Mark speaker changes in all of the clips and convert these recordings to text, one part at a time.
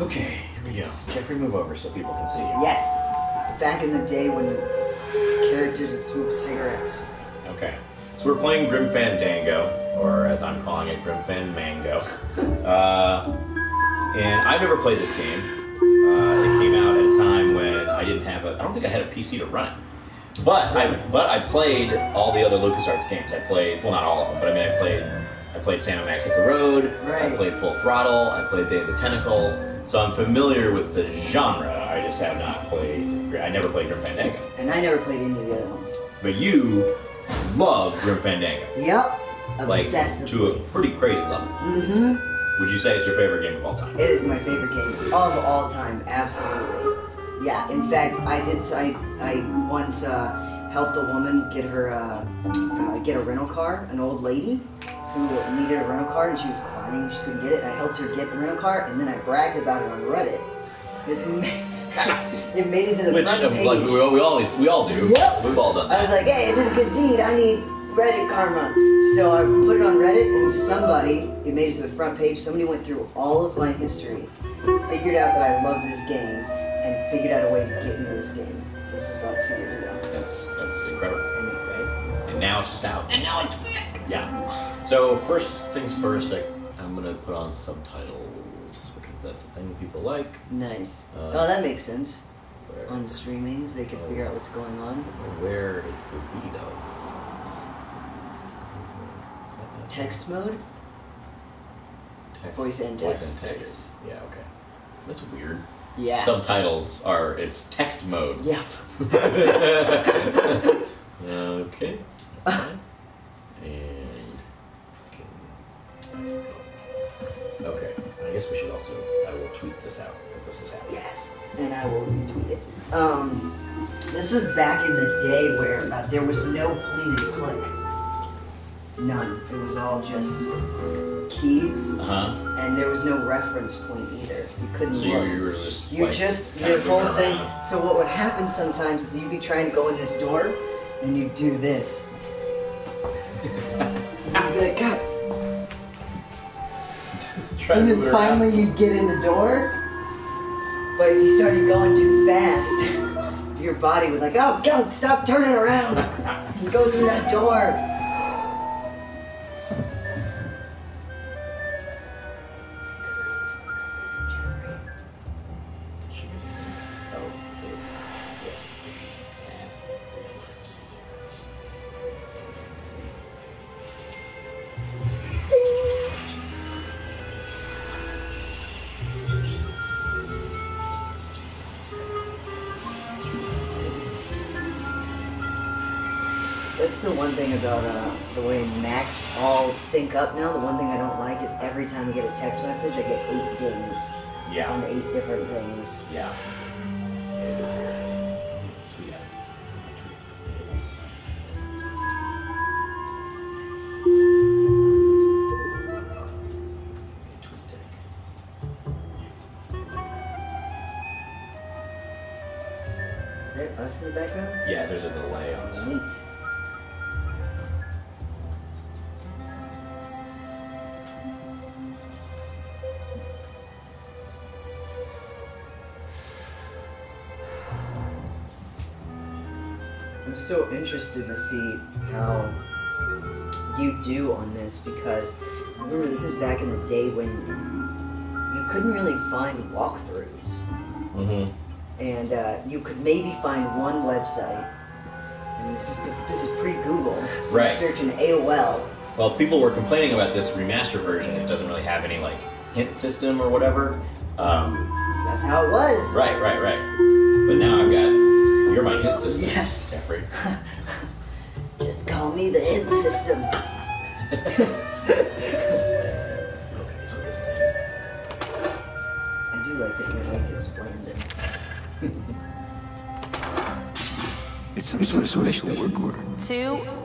Speaker 1: Okay, here we go. Jeffrey, move over so people can see you.
Speaker 2: Yes. Back in the day when characters would smoke cigarettes.
Speaker 1: Okay. So we're playing Grim Fandango, or as I'm calling it, Grim Fandango. And I've never played this game. It came out at a time when I didn't have I don't think I had a PC to run it. But I played all the other LucasArts games. I played, well, not all of them, but I mean, I played Sam & Max Hit the Road.
Speaker 2: Right.
Speaker 1: I played Full Throttle. I played Day of the Tentacle. So I'm familiar with the genre. I just have not played. I never played Grim Fandango.
Speaker 2: And I never played any of the other ones.
Speaker 1: But you love Grim Fandango.
Speaker 2: Yep.
Speaker 1: Like,
Speaker 2: Obsessively.
Speaker 1: to a pretty crazy level.
Speaker 2: Mm-hmm.
Speaker 1: Would you say it's your favorite game of all time?
Speaker 2: It is my favorite game of all time, absolutely. Yeah, in fact, I once helped a woman get her get a rental ar, an old lady who needed a rental car and she was crying, she couldn't get it. And I helped her get the rental car and then I bragged about it on Reddit. It made it to the front page.
Speaker 1: Like, we all do.
Speaker 2: Yep.
Speaker 1: We've all done that.
Speaker 2: I was like, hey, I did a good deed. I need Reddit karma. So I put it on Reddit, and it made it to the front page. Somebody went through all of my history, figured out that I loved this game, and figured out a way to get into this game. This is about 2 years ago.
Speaker 1: That's incredible.
Speaker 2: Right?
Speaker 1: And now it's just out.
Speaker 2: And now it's back.
Speaker 1: Yeah. So first things first, I'm gonna put on subtitles because that's the thing that people like.
Speaker 2: Nice. Oh, that makes sense.
Speaker 1: Where,
Speaker 2: on streamings, they can figure out what's going on.
Speaker 1: Where it would be though.
Speaker 2: Text mode?
Speaker 1: Text.
Speaker 2: Voice and text.
Speaker 1: Voice and text. Yeah, okay. That's weird.
Speaker 2: Yeah.
Speaker 1: Subtitles it's text mode.
Speaker 2: Yeah.
Speaker 1: Okay. That's fine. And okay. I guess we should I will tweet this out that this is happening.
Speaker 2: Yes. And I will retweet it. This was back in the day where there was no point and click. None. It was all just keys, and there was no reference point either. You couldn't
Speaker 1: so
Speaker 2: look.
Speaker 1: you were just
Speaker 2: your whole thing. So what would happen sometimes is you'd be trying to go in this door, and you'd do this. You'd be like, God. And then finally you'd get in the door, but if you started going too fast, your body was like, oh, go, stop turning around, and go through that door. That's the one thing about the way Macs all sync up now. The one thing I don't like is every time I get a text message, I get 8 dings.
Speaker 1: Yeah.
Speaker 2: On 8 different things.
Speaker 1: Yeah. It is here. Tweet.
Speaker 2: Is that us in the background?
Speaker 1: Yeah, there's a delay on that.
Speaker 2: Neat. I'm so interested to see how you do on this because remember this is back in the day when you couldn't really find walkthroughs.
Speaker 1: Mm-hmm.
Speaker 2: And you could maybe find one website. And this is pre-Google. So
Speaker 1: right.
Speaker 2: You're searching AOL.
Speaker 1: Well, people were complaining about this remaster version. It doesn't really have any like hint system or whatever.
Speaker 2: That's how it was.
Speaker 1: Right. But now I've got you're my hint system.
Speaker 2: Yes.
Speaker 1: Jeffrey.
Speaker 2: Just call me the hint system.
Speaker 1: Okay, so this thing.
Speaker 2: I do like that your link is Landon.
Speaker 3: It's a special work order.
Speaker 4: To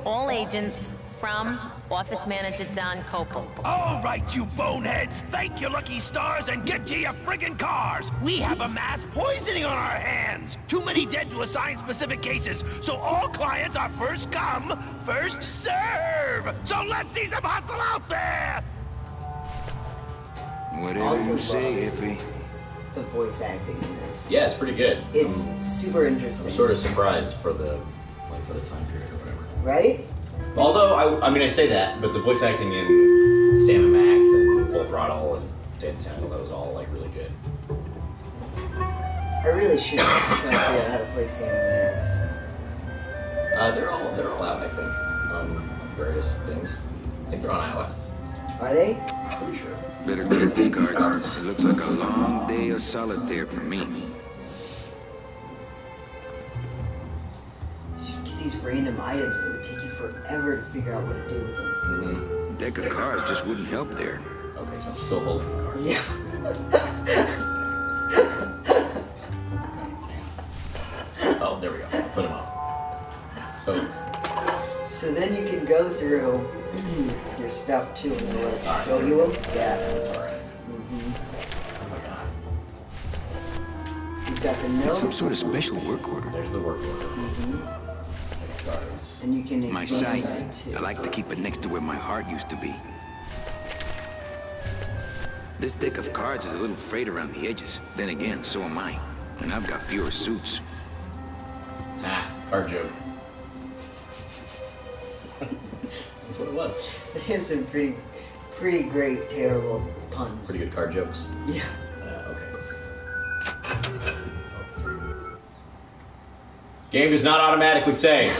Speaker 4: all agents from Office Manager Don Coco.
Speaker 5: All right, you boneheads, thank your lucky stars and get to your friggin' cars. We have a mass poisoning on our hands. Too many dead to assign specific cases, so all clients are first come, first serve. So let's see some hustle out there.
Speaker 3: Whatever you say, Effie.
Speaker 2: the voice acting in this.
Speaker 1: Yeah, it's pretty good.
Speaker 2: It's super interesting.
Speaker 1: I'm sort of surprised for the time period or whatever.
Speaker 2: Right?
Speaker 1: Although I say that, but the voice acting in Sam and Max and Full Throttle and Dead Tentacle, that was all like really good.
Speaker 2: I really should try to figure out how to play Sam and Max.
Speaker 1: They're all out, I think, on various things. I think they're on iOS.
Speaker 2: Are they?
Speaker 1: Pretty sure.
Speaker 3: Better keep these cards. It looks like a long day of solitaire for me.
Speaker 2: You should get these random items. It would take you forever to figure out what to do with them.
Speaker 1: Mm-hmm.
Speaker 3: A deck of cards just wouldn't help there.
Speaker 1: Okay, so I'm still holding the card.
Speaker 2: Yeah.
Speaker 1: Oh, there we go. I'll put them up.
Speaker 2: So then you can go through your stuff too, and they'll
Speaker 1: Alright,
Speaker 2: show you them. Yeah.
Speaker 1: Alright.
Speaker 2: Mm-hmm.
Speaker 1: Oh my god.
Speaker 2: You've got the
Speaker 3: It's
Speaker 2: notes.
Speaker 3: some sort of special work order.
Speaker 1: There's the work order.
Speaker 2: Mm-hmm.
Speaker 1: Cards.
Speaker 2: And you can
Speaker 3: My
Speaker 2: explain
Speaker 3: sight.
Speaker 2: that too.
Speaker 3: I like to keep it next to where my heart used to be. This deck of cards is a little frayed around the edges. Then again, so am I. And I've got fewer suits.
Speaker 1: Ah, card joke. That's what it was.
Speaker 2: They have some pretty great, terrible puns.
Speaker 1: Pretty good card jokes.
Speaker 2: Yeah.
Speaker 1: Okay. Game does not automatically save.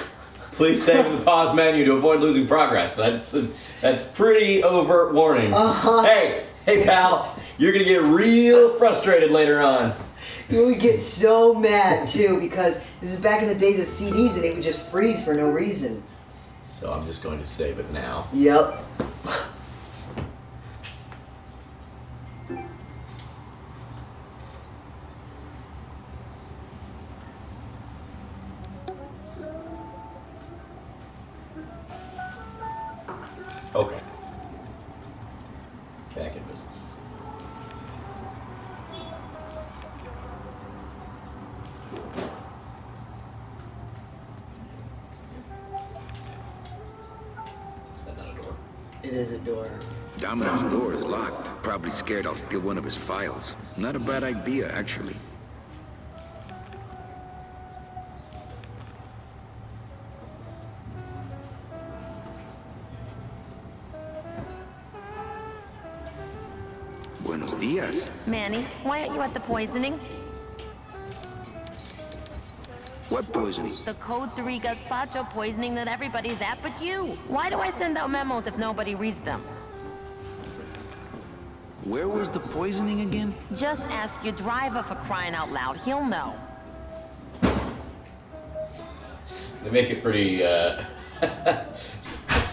Speaker 1: Please save in the pause menu to avoid losing progress. That's pretty overt warning.
Speaker 2: Uh-huh.
Speaker 1: Hey pal, you're gonna get real frustrated later on.
Speaker 2: You would get so mad too because this is back in the days of CDs and it would just freeze for no reason.
Speaker 1: So I'm just going to save it now.
Speaker 2: Yep.
Speaker 1: Okay. Back in business. Is that not a door?
Speaker 2: It is a door.
Speaker 3: Domino's door is locked. Probably scared I'll steal one of his files. Not a bad idea, actually. Buenos dias.
Speaker 4: Manny, why aren't you at the poisoning?
Speaker 3: What poisoning?
Speaker 4: The Code 3 gazpacho poisoning that everybody's at but you. Why do I send out memos if nobody reads them?
Speaker 3: Where was the poisoning again?
Speaker 4: Just ask your driver, for crying out loud. He'll know.
Speaker 1: They make it pretty, They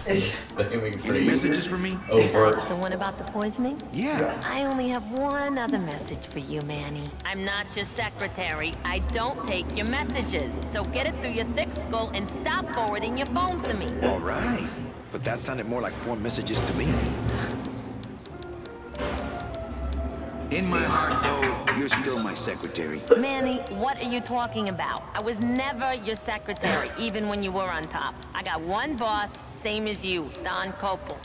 Speaker 1: make it
Speaker 3: Any
Speaker 1: pretty
Speaker 3: messages for me?
Speaker 1: overt.
Speaker 4: Besides the one about the poisoning?
Speaker 3: Yeah.
Speaker 4: I only have one other message for you, Manny. I'm not your secretary. I don't take your messages. So get it through your thick skull and stop forwarding your phone to me.
Speaker 3: All right. But that sounded more like 4 messages to me. In my heart, though, you're still my secretary.
Speaker 4: Manny, what are you talking about? I was never your secretary, even when you were on top. I got one boss, same as you, Don Copel.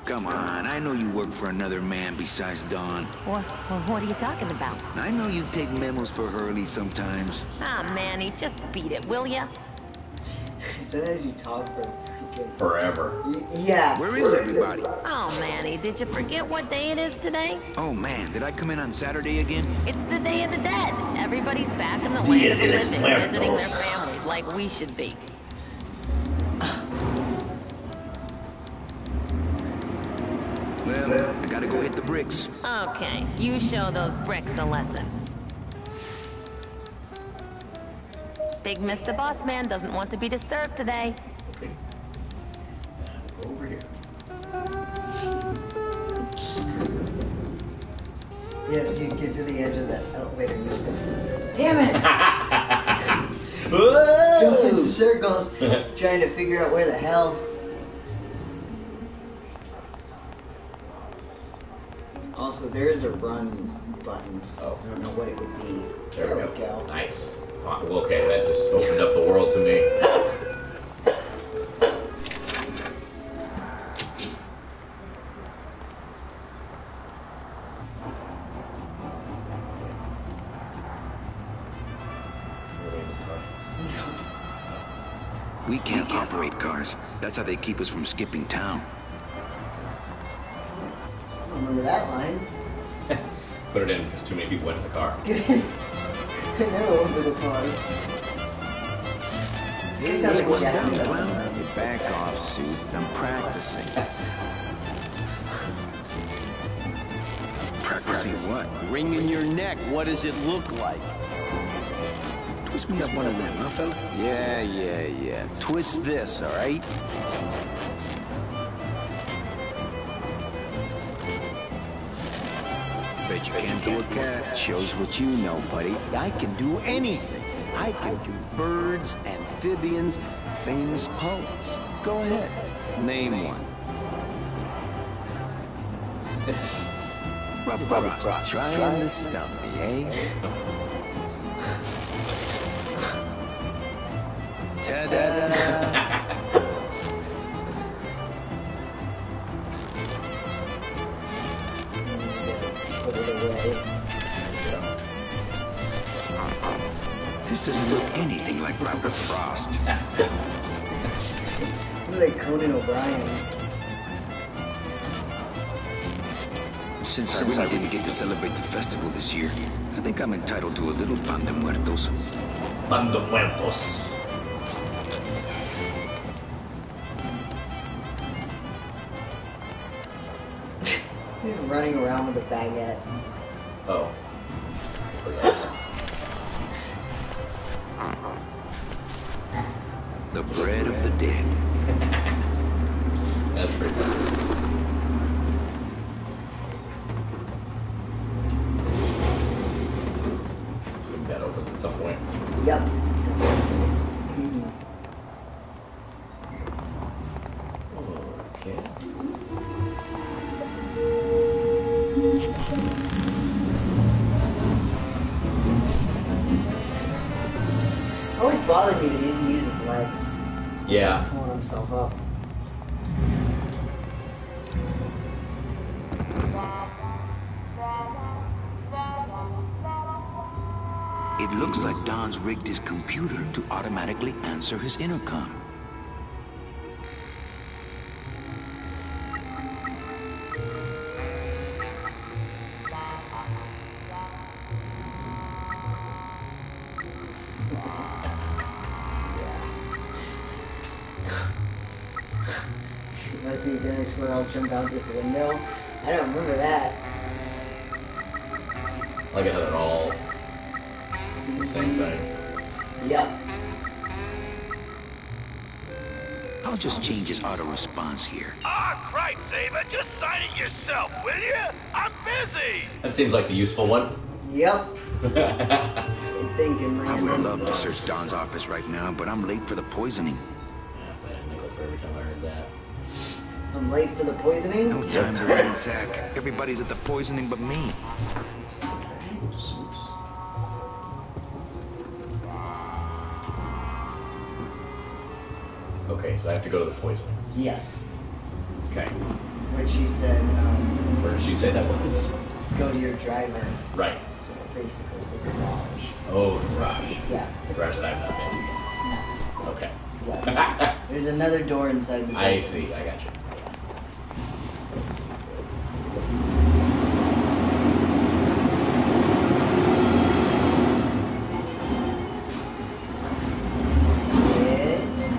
Speaker 3: Come on, I know you work for another man besides Don.
Speaker 4: What are you talking about?
Speaker 3: I know you take memos for Hurley sometimes.
Speaker 4: Ah, Manny, just beat it, will ya?
Speaker 2: Sometimes you talk for freaking...
Speaker 1: Forever.
Speaker 2: Yeah.
Speaker 3: Where is everybody?
Speaker 4: Oh, Manny, did you forget what day it is today?
Speaker 3: Oh man, did I come in on Saturday again?
Speaker 4: It's the Day of the Dead. Everybody's back in the land of the living, visiting their families like we should be.
Speaker 3: Well, I gotta go hit the bricks.
Speaker 4: Okay, you show those bricks a lesson. Big Mr. Boss Man doesn't want to be disturbed today.
Speaker 1: Okay. Go over here.
Speaker 2: Yes, you get to the edge of that elevator and you're just going, damn it! Going in
Speaker 1: Whoa!
Speaker 2: circles, trying to figure out where the hell. Also, there is a run button.
Speaker 1: Oh.
Speaker 2: I don't know what it would be.
Speaker 1: There we go. Nice. Well, okay, that just opened up the world to me.
Speaker 3: We can't operate cars. That's how they keep us from skipping town.
Speaker 2: I don't remember that line.
Speaker 1: Put it in because too many people went in the car.
Speaker 2: I never went for the car. It sounds like Japanese.
Speaker 3: Back off, suit. I'm practicing. Practicing what?
Speaker 6: Wringing your neck. What does it look like?
Speaker 3: Twist me up one of them, huh, fella?
Speaker 6: Yeah. Twist this, all right?
Speaker 3: Bet you can't do a cat.
Speaker 6: Shows what you know, buddy. I can do anything. I can do birds, amphibians, famous poets. Go ahead. Name one.
Speaker 3: Rubber Frost.
Speaker 6: Trying to stump me, eh? Ta-da!
Speaker 2: Put it away.
Speaker 3: This doesn't look anything like Rubber Frost.
Speaker 2: Look like Conan O'Brien.
Speaker 3: Since I really didn't get to celebrate the festival this year, I think I'm entitled to a little pan de muertos.
Speaker 1: Pan de muertos.
Speaker 2: He's running around with a baguette.
Speaker 1: Oh.
Speaker 3: The bread of the dead.
Speaker 1: That's pretty cool. Assume that opens at some point.
Speaker 2: Yep.
Speaker 1: Okay.
Speaker 2: It always bothered me that he didn't use his legs.
Speaker 1: Yeah.
Speaker 2: Pulling himself up.
Speaker 3: It looks like Don's rigged his computer to automatically answer his intercom.
Speaker 2: Reminds me of Dennis when I'll jump out this window. I don't remember that.
Speaker 1: Like I had it all the same thing.
Speaker 2: Yep.
Speaker 3: I'll just change his auto response here.
Speaker 5: Ah, cripes, Ava, just sign it yourself, will you? I'm busy.
Speaker 1: That seems like the useful one.
Speaker 2: Yep. Thinking,
Speaker 3: I
Speaker 2: Landon.
Speaker 3: would love to search Don's office right now, but I'm late for the poisoning.
Speaker 1: Yeah, I had a nickel for every time I heard that.
Speaker 2: I'm late for the poisoning.
Speaker 3: No time to ransack. Everybody's at the poisoning but me.
Speaker 1: Okay, so I have to go to the poisoning.
Speaker 2: Yes.
Speaker 1: Okay.
Speaker 2: Which she said,
Speaker 1: Where did she say that was?
Speaker 2: go to your driver.
Speaker 1: Right.
Speaker 2: So basically the garage.
Speaker 1: Oh, the garage.
Speaker 2: Yeah.
Speaker 1: The garage that I've not been to yet. Okay.
Speaker 2: Yeah. There's another door inside the building.
Speaker 1: I see. I got you.
Speaker 2: Yes.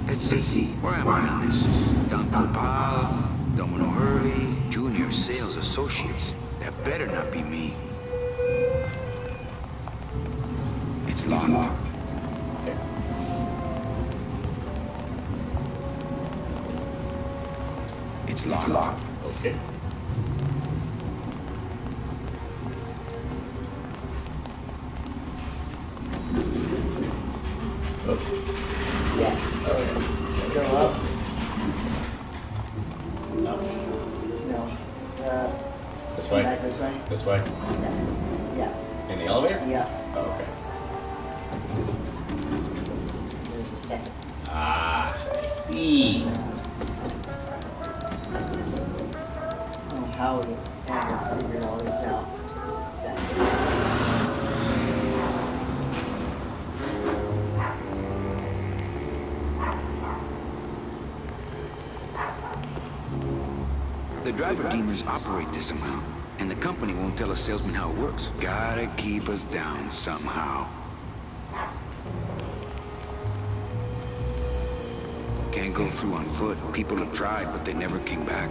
Speaker 3: Let's see. Where am I on this? Don Copal, Domino Hurley, Junior Sales Associates. That better not be me. It's locked.
Speaker 1: Okay.
Speaker 3: It's locked.
Speaker 1: Okay. Oh,
Speaker 2: Yeah.
Speaker 1: okay.
Speaker 2: Go up.
Speaker 1: No.
Speaker 2: No.
Speaker 1: This
Speaker 2: Come
Speaker 1: way?
Speaker 2: back this way.
Speaker 1: This way?
Speaker 2: Yeah.
Speaker 1: In the elevator?
Speaker 2: Yeah.
Speaker 1: Oh, okay.
Speaker 2: There's a second.
Speaker 1: Ah, I see. E.
Speaker 2: Oh, how we ever figured all this out.
Speaker 3: The driver demons operate this amount, and the company won't tell a salesman how it works. Gotta keep us down somehow. Can't go through on foot. People have tried, but they never came back.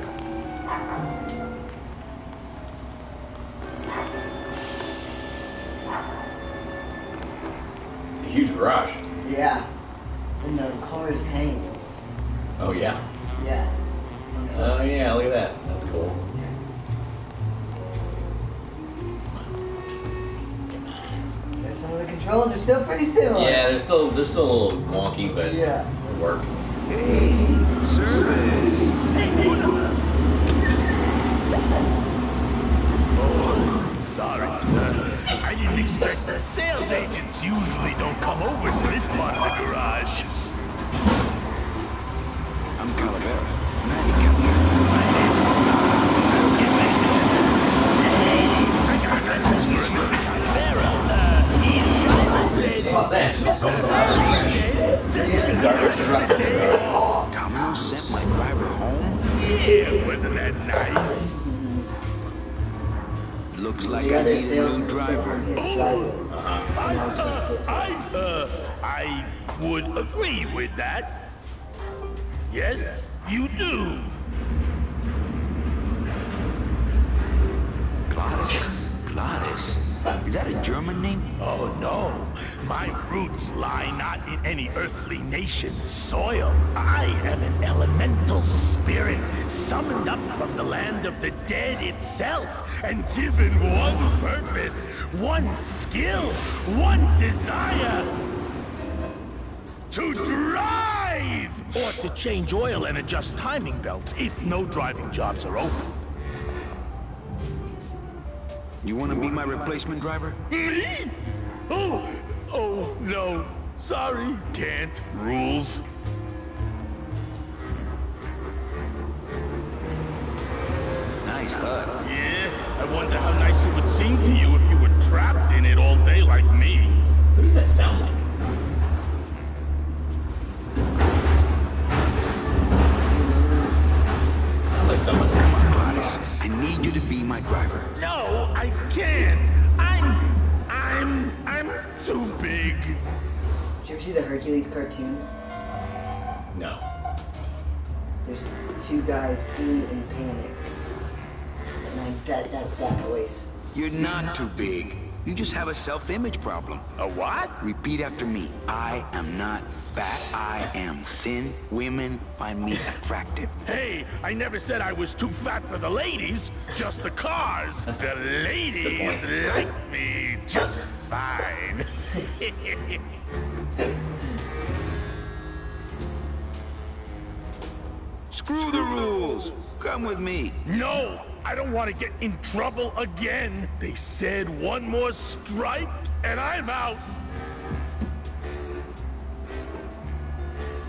Speaker 1: It's a huge garage.
Speaker 2: Yeah. And the cars hang.
Speaker 1: Oh, yeah.
Speaker 2: Yeah.
Speaker 1: Oh, yeah, look at that. That's cool.
Speaker 2: And some of the controls are still pretty similar.
Speaker 1: Yeah, they're still a little wonky, but
Speaker 2: Yeah.
Speaker 1: it works.
Speaker 3: Hey, service!
Speaker 5: Oh, sorry, sir. I didn't expect the sales agents usually don't come over to this part of the garage.
Speaker 3: I'm Calavera. Manny Calavera.
Speaker 5: I got a message for Mr. Calavera.
Speaker 1: Los Angeles.
Speaker 3: Domino sent my driver home?
Speaker 5: Yeah, wasn't that nice?
Speaker 3: Looks like
Speaker 2: The
Speaker 3: I
Speaker 2: other
Speaker 3: need a new
Speaker 2: salesman
Speaker 3: driver.
Speaker 2: said his driver.
Speaker 5: I would agree with that. Yes, you do.
Speaker 3: Gladys. Gladys. Is that a German name?
Speaker 5: Oh no, my roots lie not in any earthly nation's soil. I am an elemental spirit summoned up from the land of the dead itself and given one purpose, one skill, one desire. To drive! Or to change oil and adjust timing belts if no driving jobs are open.
Speaker 3: You want to be my replacement driver?
Speaker 5: Me? Oh, no. Sorry, can't. Rules.
Speaker 3: Nice hut.
Speaker 5: Yeah, I wonder how nice it would seem to you if you were trapped in it all day like me.
Speaker 1: What does that sound like? Sounds like someone.
Speaker 3: Come on, Gladys. I need you to be my driver.
Speaker 5: No, I can't. I'm too big.
Speaker 2: Did you ever see the Hercules cartoon?
Speaker 1: No.
Speaker 2: There's two guys peeing in panic. And I bet that's that voice.
Speaker 3: You're not too big. You just have a self-image problem.
Speaker 5: A what?
Speaker 3: Repeat after me. I am not fat. I am thin. Women find me attractive.
Speaker 5: Hey, I never said I was too fat for the ladies, just the cars. The ladies like me just fine.
Speaker 3: Screw the rules. Come with me.
Speaker 5: No, I don't want to get in trouble again. They said one more strike and I'm out.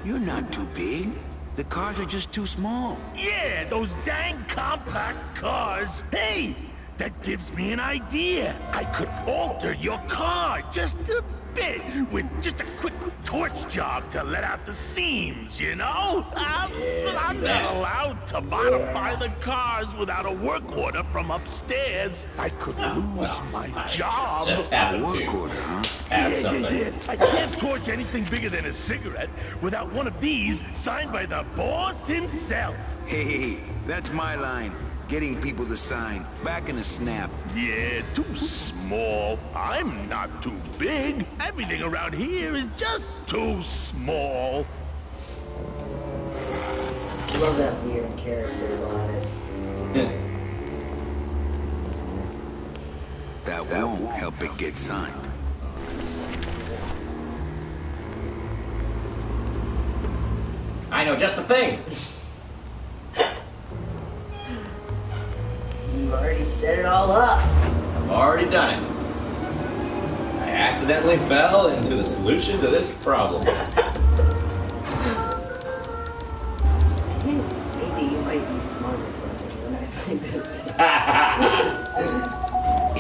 Speaker 3: You're not too big. The cars are just too small.
Speaker 5: Yeah, those dang compact cars. Hey, that gives me an idea. I could alter your car just a bit with just a quick torch job to let out the seams, you know? I'm not allowed to modify the cars without a work order from upstairs. I could lose my job.
Speaker 1: Just
Speaker 3: A
Speaker 1: happened
Speaker 3: work
Speaker 1: to
Speaker 3: order, huh?
Speaker 1: add something.
Speaker 5: Yeah. I can't torch anything bigger than a cigarette without one of these signed by the boss himself.
Speaker 3: Hey, that's my line. Getting people to sign. Back in a snap.
Speaker 5: Yeah, too small. I'm not too big. Everything around here is just too small.
Speaker 2: I love that weird character, Gladys.
Speaker 3: That won't help it get signed.
Speaker 1: I know just the thing.
Speaker 2: You've already set it all up.
Speaker 1: I've already done it. I accidentally fell into the solution to this problem.
Speaker 2: might be smarter when I play this.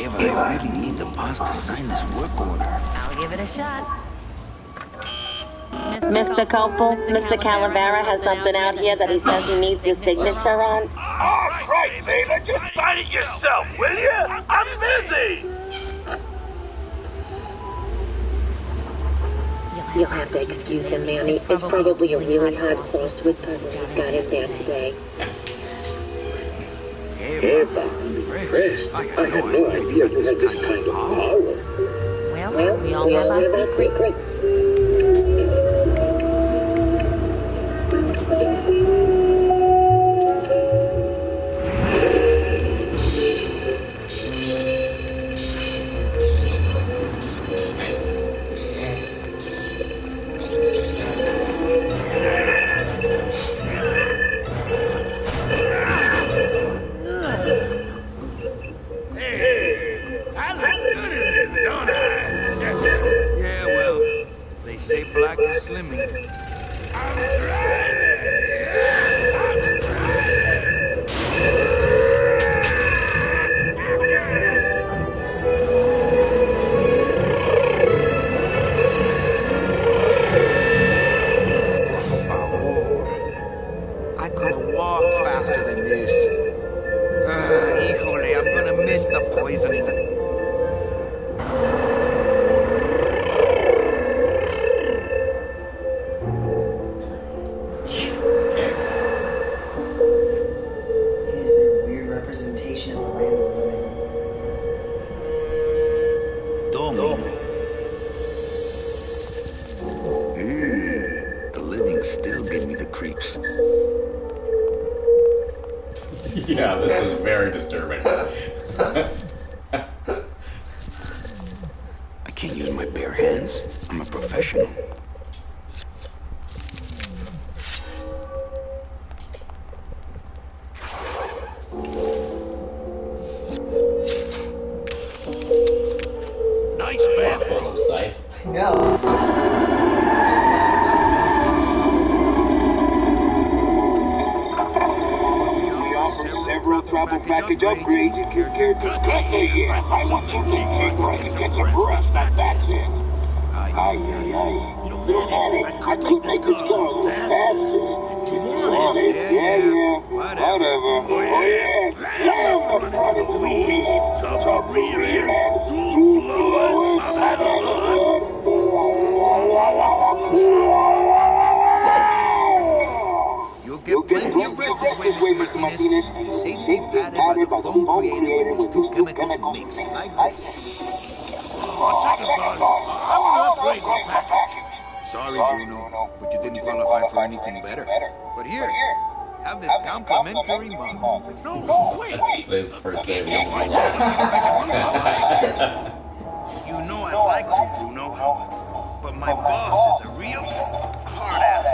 Speaker 3: Eva, I really need the boss to sign this work order.
Speaker 4: I'll give it a shot.
Speaker 7: Mr. Copel, Mr. Calavera has something out here that he says he needs your signature on.
Speaker 5: Oh, right, Vela, just sign it yourself, will you? I'm busy.
Speaker 7: You'll have to excuse him, Manny. It's probably a really hard crossword puzzle he's got in there today.
Speaker 3: Eva, Chris, I had no idea you had this kind of power.
Speaker 4: Well, we all have our secrets.
Speaker 3: Black is slimming.
Speaker 5: I'm driving!
Speaker 3: I could have walked faster than this. Híjole, I'm gonna miss the poisoning.
Speaker 6: The living still give me the creeps.
Speaker 1: Yeah, this is very disturbing.
Speaker 6: I can't use my bare hands. I'm a professional.
Speaker 5: Nice man.
Speaker 2: No.
Speaker 5: Several travel package upgrades. Yes, I want some cheap where I can get some rest, that's it. Little Manny, I keep making this go faster. Yeah, whatever. Oh, yeah. Slam the front into the weeds. To rear end. Two blowers.
Speaker 3: You'll get plenty of rest this way, Mr. Martinez. Safe padded by the foam created with two chemicals mixed like this.
Speaker 5: Check it, bud. I want to upgrade my package.
Speaker 3: Sorry, Bruno, but you didn't qualify for anything better. But here, have this complimentary mug.
Speaker 5: No, wait.
Speaker 1: Today's the first day of the
Speaker 5: You know I like you, Bruno, but my boss is a real hard ass.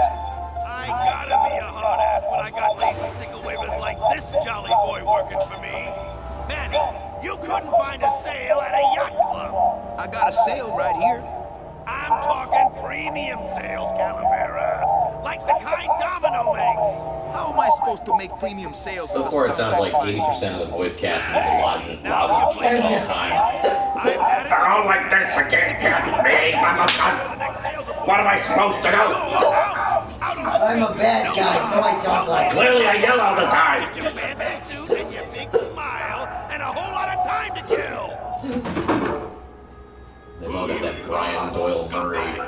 Speaker 5: I gotta be a hard ass when I got lazy single waivers like this jolly boy working for me. Manny, you couldn't find a sale at a yacht club.
Speaker 3: I got a sale right here.
Speaker 5: I'm talking premium sales, Calavera, like the kind Domino makes.
Speaker 3: How am I supposed to make premium sales?
Speaker 1: So far, it sounds like 80% of the voice casting is lousy at all times.
Speaker 5: They're all like this again, me, what am I supposed to do?
Speaker 2: I'm a bad guy, so I talk like that.
Speaker 5: Clearly, I yell all the time. Just your fancy suit and your big smile and a whole lot of time to kill.
Speaker 1: They've all got that Brian Doyle Murray.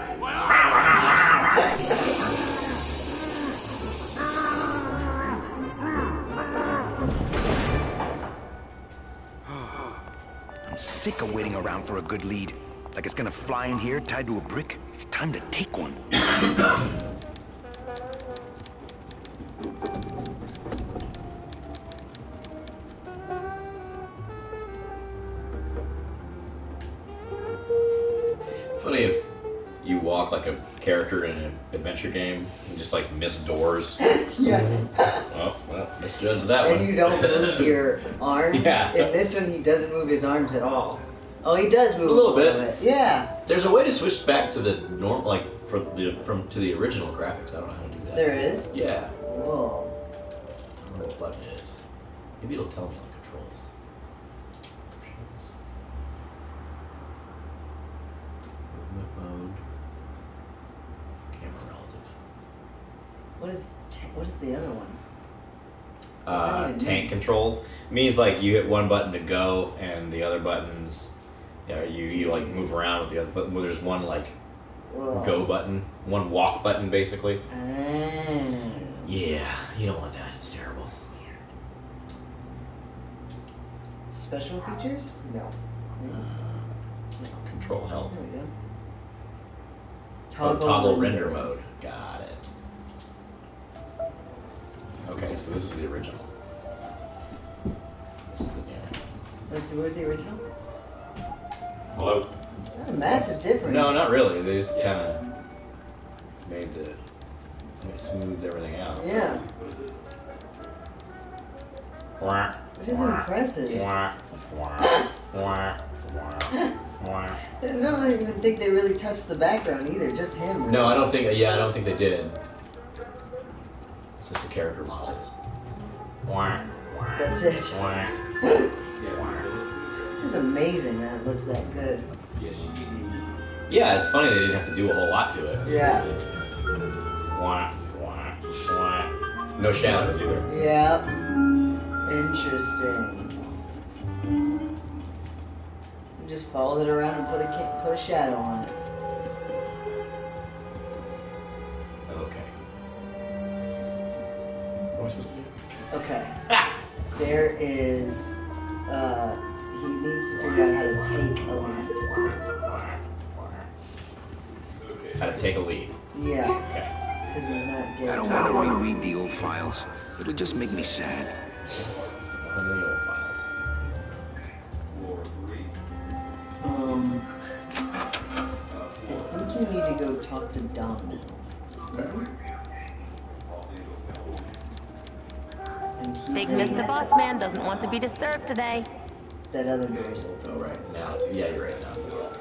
Speaker 3: I'm sick of waiting around for a good lead. Like it's gonna fly in here tied to a brick. It's time to take one.
Speaker 1: Funny if you walk like a character in an adventure game and just like miss doors.
Speaker 2: Yeah.
Speaker 1: Oh, well, misjudged that one.
Speaker 2: And you don't move your arms.
Speaker 1: Yeah.
Speaker 2: In this one, he doesn't move his arms at all. Oh, he does move
Speaker 1: A little bit.
Speaker 2: Yeah.
Speaker 1: There's a way to switch back to the normal, like to the original graphics. I don't know how to do that.
Speaker 2: There is?
Speaker 1: Yeah.
Speaker 2: Whoa.
Speaker 1: wonder what button it is. Maybe it'll tell me on controls. Movement mode. Camera relative.
Speaker 2: What is the other one?
Speaker 1: Tank controls means like you hit one button to go, and the other buttons, you like move around with the other. But there's one like go button, one walk button basically. Yeah, you don't want that. It's terrible.
Speaker 2: Special features? No.
Speaker 1: Control help.
Speaker 2: There we go.
Speaker 1: Toggle render mode. Got it. Okay, so this is the original. This is the new.
Speaker 2: Where's the original?
Speaker 1: Hello?
Speaker 2: That's a massive difference.
Speaker 1: No, not really. They just kind of smoothed everything out.
Speaker 2: Yeah. Which is impressive. I don't even think they really touched the background either, just him. Really.
Speaker 1: No, I don't think they did. It's just the character models.
Speaker 2: That's it. It's amazing that it looks that good.
Speaker 1: Yeah, it's funny they didn't have to do a whole lot to it.
Speaker 2: Yeah.
Speaker 1: No shadows either.
Speaker 2: Yeah. Interesting. Just followed it around and put a shadow on it.
Speaker 1: Okay. What am I supposed to do?
Speaker 2: Okay. There is, he needs to figure out how to take a lead.
Speaker 1: How to take a lead.
Speaker 2: Yeah.
Speaker 1: Okay.
Speaker 2: Because he's not getting.
Speaker 3: I don't want to reread the old files. It'll just make me sad.
Speaker 1: Let's go on the old files.
Speaker 2: I think you need to go talk to Dom now. And he's
Speaker 4: Big
Speaker 2: in
Speaker 4: Mr. Bossman doesn't want to be disturbed today.
Speaker 2: that other door's open.
Speaker 1: Oh, right. Now it's, yeah, you're right. Now it's okay.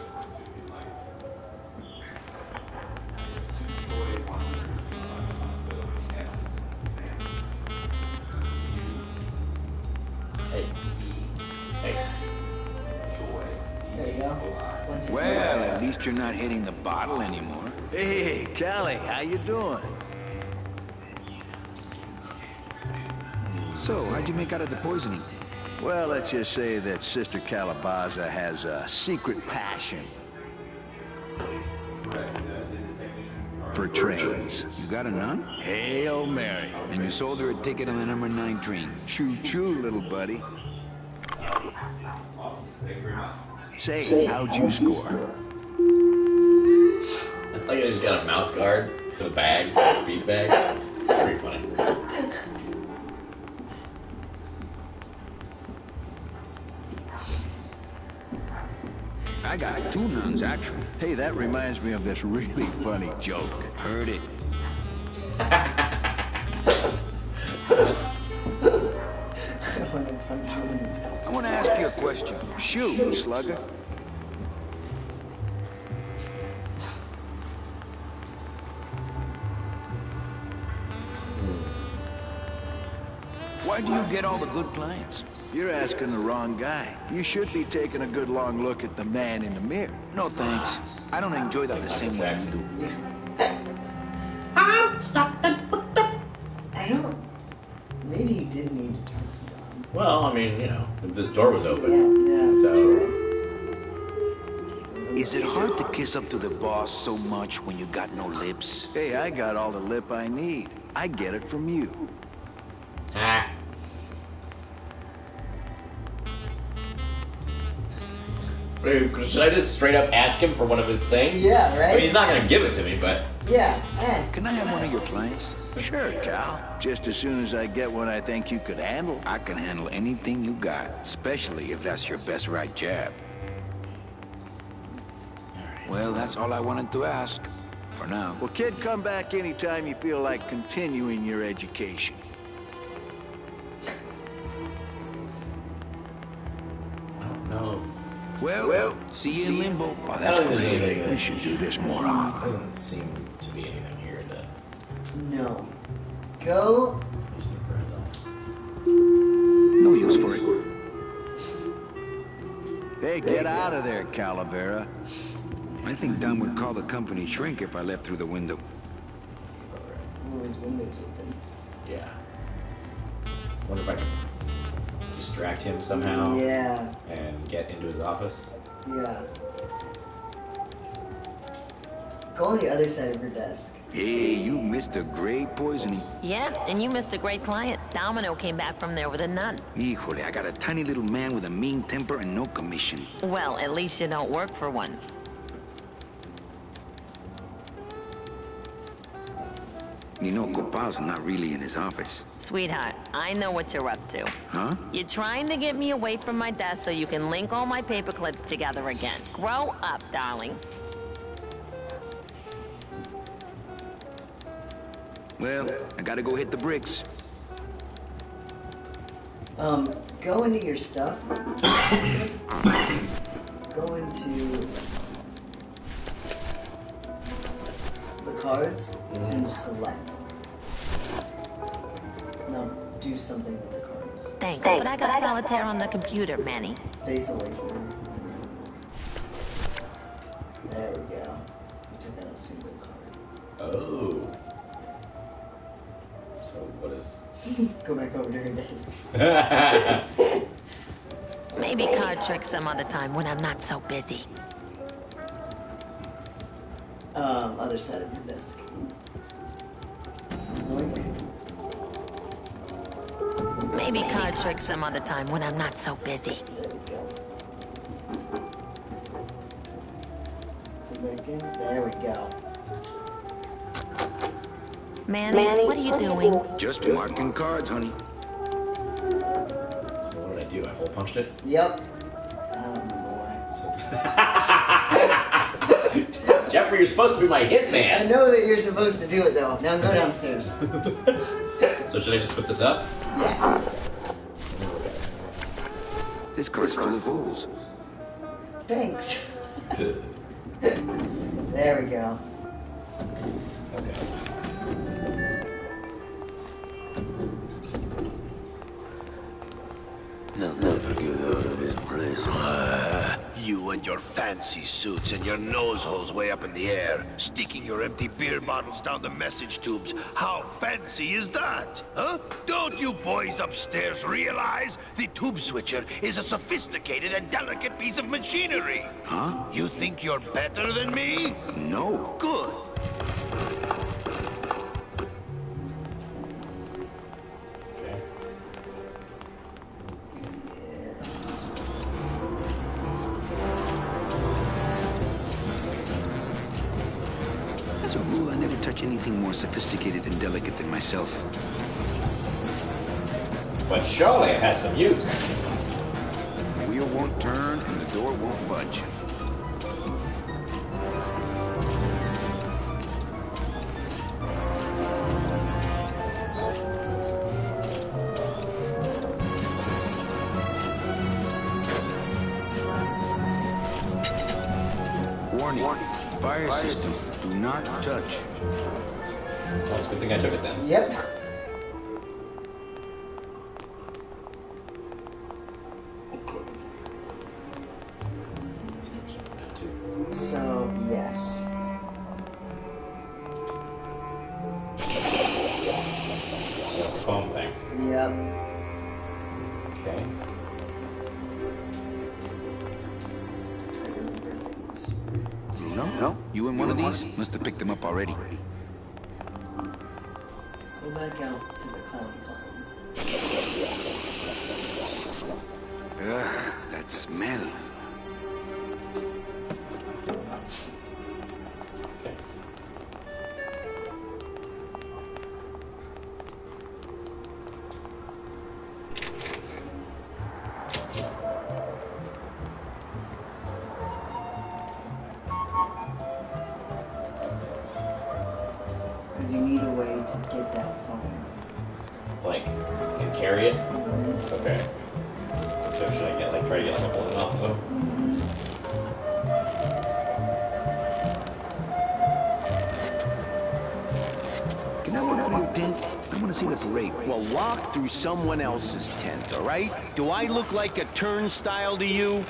Speaker 1: Hey. Hey.
Speaker 2: There you go. Once it
Speaker 3: Well,
Speaker 2: goes,
Speaker 3: at least you're not hitting the bottle anymore.
Speaker 6: Hey, Callie, how you doing?
Speaker 3: So, how'd you make out of the poisoning?
Speaker 6: Well, let's just say that Sister Calabaza has a secret passion for trains.
Speaker 3: You got a nun?
Speaker 6: Hail Mary.
Speaker 3: And you sold her a ticket on the number 9 train.
Speaker 6: Choo-choo, little buddy. Say, how'd you score?
Speaker 1: Like he's got a mouth guard for the bag, the speed bag. It's pretty funny.
Speaker 3: I got 2 nuns, actually.
Speaker 6: Hey, that reminds me of this really funny joke.
Speaker 3: Heard it.
Speaker 2: I want to punch you in the mouth.
Speaker 3: I want to ask you a question.
Speaker 6: Shoot, slugger.
Speaker 3: Why do you get all the good clients?
Speaker 6: You're asking the wrong guy. You should be taking a good long look at the man in the mirror.
Speaker 3: No thanks. I don't enjoy that the same way you do.
Speaker 2: I don't. Maybe you did need to talk to Dom.
Speaker 1: Well, I mean, you know, this door was open.
Speaker 2: Yeah.
Speaker 1: So,
Speaker 3: Is it hard to kiss up to the boss so much when you got no lips?
Speaker 6: Hey, I got all the lip I need. I get it from you.
Speaker 1: ah. Should I just straight up ask him for one of his things?
Speaker 2: Yeah, right?
Speaker 1: I mean, he's not gonna give it to me, but
Speaker 2: Yeah, ask.
Speaker 3: Can I have one of your clients?
Speaker 6: Sure, Cal. Just as soon as I get one I think you could handle.
Speaker 3: I can handle anything you got, especially if that's your best right jab. Well, that's all I wanted to ask. For now.
Speaker 6: Well, kid, come back anytime you feel like continuing your education.
Speaker 1: I don't know.
Speaker 3: Well, see you in limbo. Oh, that's
Speaker 1: I don't think there's
Speaker 3: great.
Speaker 1: anything
Speaker 6: We
Speaker 1: that
Speaker 6: should do this more often.
Speaker 1: doesn't seem to be anything here that
Speaker 2: No. Go
Speaker 1: he's the present.
Speaker 6: Hey, get out of there, Calavera.
Speaker 3: I think Don would call the company shrink if I left through the window.
Speaker 2: Oh, his window's open.
Speaker 1: Yeah. Wonder if I can distract him somehow.
Speaker 2: Yeah.
Speaker 1: And get into his office.
Speaker 2: Yeah. Go on the other side of your desk.
Speaker 3: Hey, you missed a great poisoning.
Speaker 4: Yeah, and you missed a great client. Domino came back from there with a none.
Speaker 3: Híjole, I got a tiny little man with a mean temper and no commission.
Speaker 4: Well, at least you don't work for one.
Speaker 3: You know, Copal's not really in his office.
Speaker 4: Sweetheart, I know what you're up to.
Speaker 3: Huh?
Speaker 4: You're trying to get me away from my desk so you can link all my paper clips together again. Grow up, darling.
Speaker 3: Well, I gotta go hit the bricks.
Speaker 2: Go into your stuff. Go into the cards and select. Now do something with the cards.
Speaker 4: Thanks, but I got solitaire on the computer, Manny.
Speaker 2: Face away from her. There we go. You took out a single card.
Speaker 1: Oh. So what is...
Speaker 2: Go back over to her desk.
Speaker 4: Maybe card tricks some other time when I'm not so busy.
Speaker 2: Other side of your desk. Zoink.
Speaker 4: Maybe card tricks some other time when I'm not so busy.
Speaker 2: There we go. Go back in. There we go.
Speaker 4: Manny, what are you doing?
Speaker 3: Just marking cards, honey.
Speaker 1: So what did I do? I hole punched it?
Speaker 2: Yep. I don't remember why.
Speaker 1: Jeffrey, you're supposed to be my
Speaker 2: I
Speaker 1: hitman.
Speaker 2: know that you're supposed to do it though. Now go downstairs.
Speaker 1: So should I just put this up?
Speaker 2: Yeah.
Speaker 3: This card's full of holes.
Speaker 2: Thanks.
Speaker 1: Okay.
Speaker 2: There we go.
Speaker 5: I'll never get out of this place. You and your fancy suits and your nose holes way up in the air, sticking your empty beer bottles down the message tubes. How fancy is that? Huh? Don't you boys upstairs realize the tube switcher is a sophisticated and delicate piece of machinery?
Speaker 3: Huh?
Speaker 5: You think you're better than me?
Speaker 3: No.
Speaker 5: Good.
Speaker 1: Okay.
Speaker 3: As a rule, I never touch anything more sophisticated and delicate than myself.
Speaker 1: But surely it has some use.
Speaker 3: The wheel won't turn and the door won't budge. Warning. Fire system. Do not touch.
Speaker 1: Well, it's a good thing I took it then.
Speaker 2: Yep. So, yes.
Speaker 1: So it's a foam thing.
Speaker 2: Yep.
Speaker 1: Okay.
Speaker 3: Bruno? No? You in one of these? Must have picked them up already.
Speaker 2: Go back out to the clown farm.
Speaker 3: Ugh, that smell.
Speaker 1: Okay.
Speaker 2: Because you need a way to get that phone.
Speaker 1: Like, and carry it? Okay. So should I try to get like a holding off though?
Speaker 3: Can I walk through your tent? I want to see the parade.
Speaker 6: Well, walk through someone else's tent, all right? Do I look like a turnstile to you?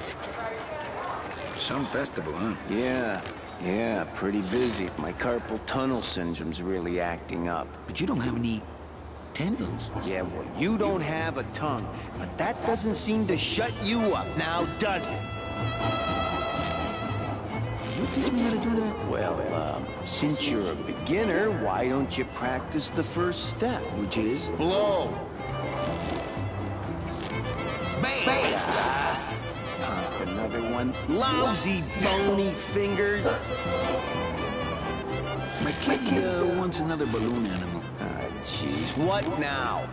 Speaker 3: Some festival, huh?
Speaker 6: Yeah, pretty busy. My carpal tunnel syndrome's really acting up.
Speaker 3: But you don't have any tendons.
Speaker 6: Yeah, well, you don't have a tongue, but that doesn't seem to shut you up now, does it?
Speaker 3: You teach me how to do that?
Speaker 6: Well, since you're a beginner, why don't you practice the first step?
Speaker 3: Which is?
Speaker 6: Blow!
Speaker 3: Bang!
Speaker 6: Pump another one. Lousy, bony fingers.
Speaker 3: My kid wants another balloon animal.
Speaker 6: Jeez, what now?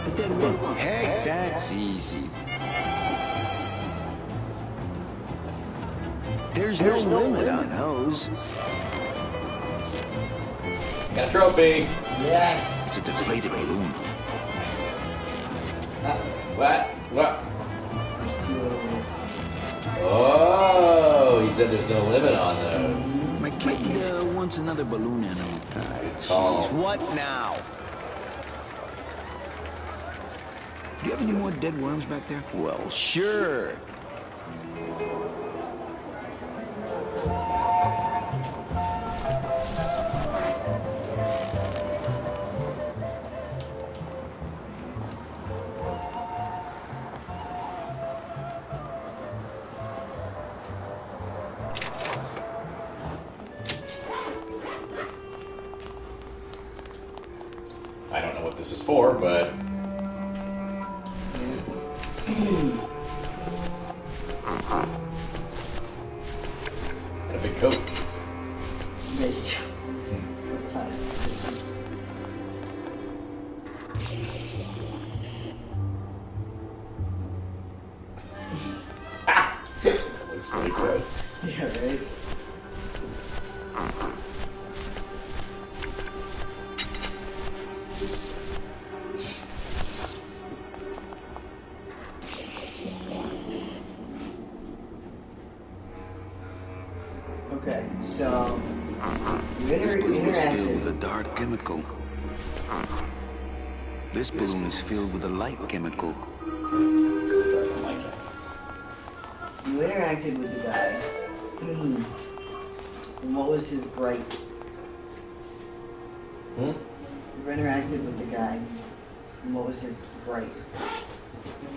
Speaker 3: A dead worm.
Speaker 6: Heck, that's easy. There's no limit on those.
Speaker 1: Got a trophy.
Speaker 2: Yes.
Speaker 3: It's a deflated balloon.
Speaker 1: What? What?
Speaker 2: Two of those.
Speaker 1: Oh, he said there's no limit on those.
Speaker 3: My kid wants another balloon animal.
Speaker 6: Jeez, what now?
Speaker 3: Do you have any more dead worms back there?
Speaker 6: Well, sure.
Speaker 1: I don't know what this is for, but got a big coat.
Speaker 2: Yeah, you do. The plastic.
Speaker 1: Looks really gross.
Speaker 2: Yeah, right? Okay, so
Speaker 3: This balloon is filled
Speaker 2: interacted.
Speaker 3: with a dark chemical. This balloon is filled with a light chemical.
Speaker 1: I don't like it.
Speaker 2: You interacted with the guy. And what was his gripe?
Speaker 1: Hmm?
Speaker 2: You interacted with the guy. And what was his gripe?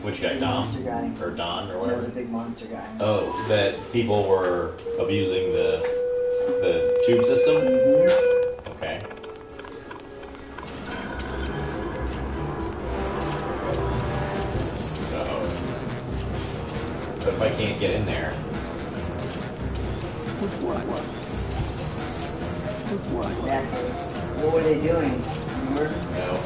Speaker 1: Which guy,
Speaker 2: The
Speaker 1: Dom?
Speaker 2: monster guy.
Speaker 1: Or Don, or
Speaker 2: No,
Speaker 1: whatever?
Speaker 2: the big monster guy.
Speaker 1: Oh, that people were abusing the tube system?
Speaker 2: Mm-hmm.
Speaker 1: Okay. So, but if I can't get in there,
Speaker 3: With what? With what?
Speaker 2: Exactly. What were they doing? Remember?
Speaker 1: no.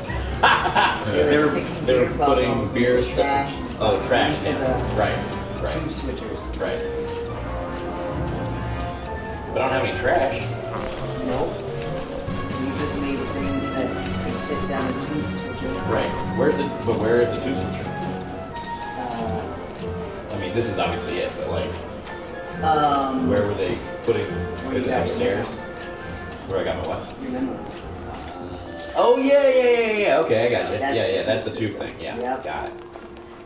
Speaker 2: They were
Speaker 1: they
Speaker 2: sticking beer
Speaker 1: were putting
Speaker 2: bottles
Speaker 1: beer
Speaker 2: in trash and
Speaker 1: Oh,
Speaker 2: stuff
Speaker 1: trash
Speaker 2: into
Speaker 1: can.
Speaker 2: the
Speaker 1: Right.
Speaker 2: Tube
Speaker 1: Right.
Speaker 2: switchers.
Speaker 1: Right. But I don't have any trash.
Speaker 2: Nope. You just made things that could fit down a tube switcher.
Speaker 1: Right. Where is the tube switcher? I mean, this is obviously it, but like, where were they putting?
Speaker 2: Where
Speaker 1: Is
Speaker 2: you
Speaker 1: it
Speaker 2: got
Speaker 1: upstairs? Where I got my what?
Speaker 2: Remember?
Speaker 1: Oh yeah. Okay, I got you.
Speaker 2: That's
Speaker 1: Yeah.
Speaker 2: the
Speaker 1: That's the
Speaker 2: tube
Speaker 1: tube
Speaker 2: system.
Speaker 1: thing. Yeah.
Speaker 2: Yep.
Speaker 1: Got it.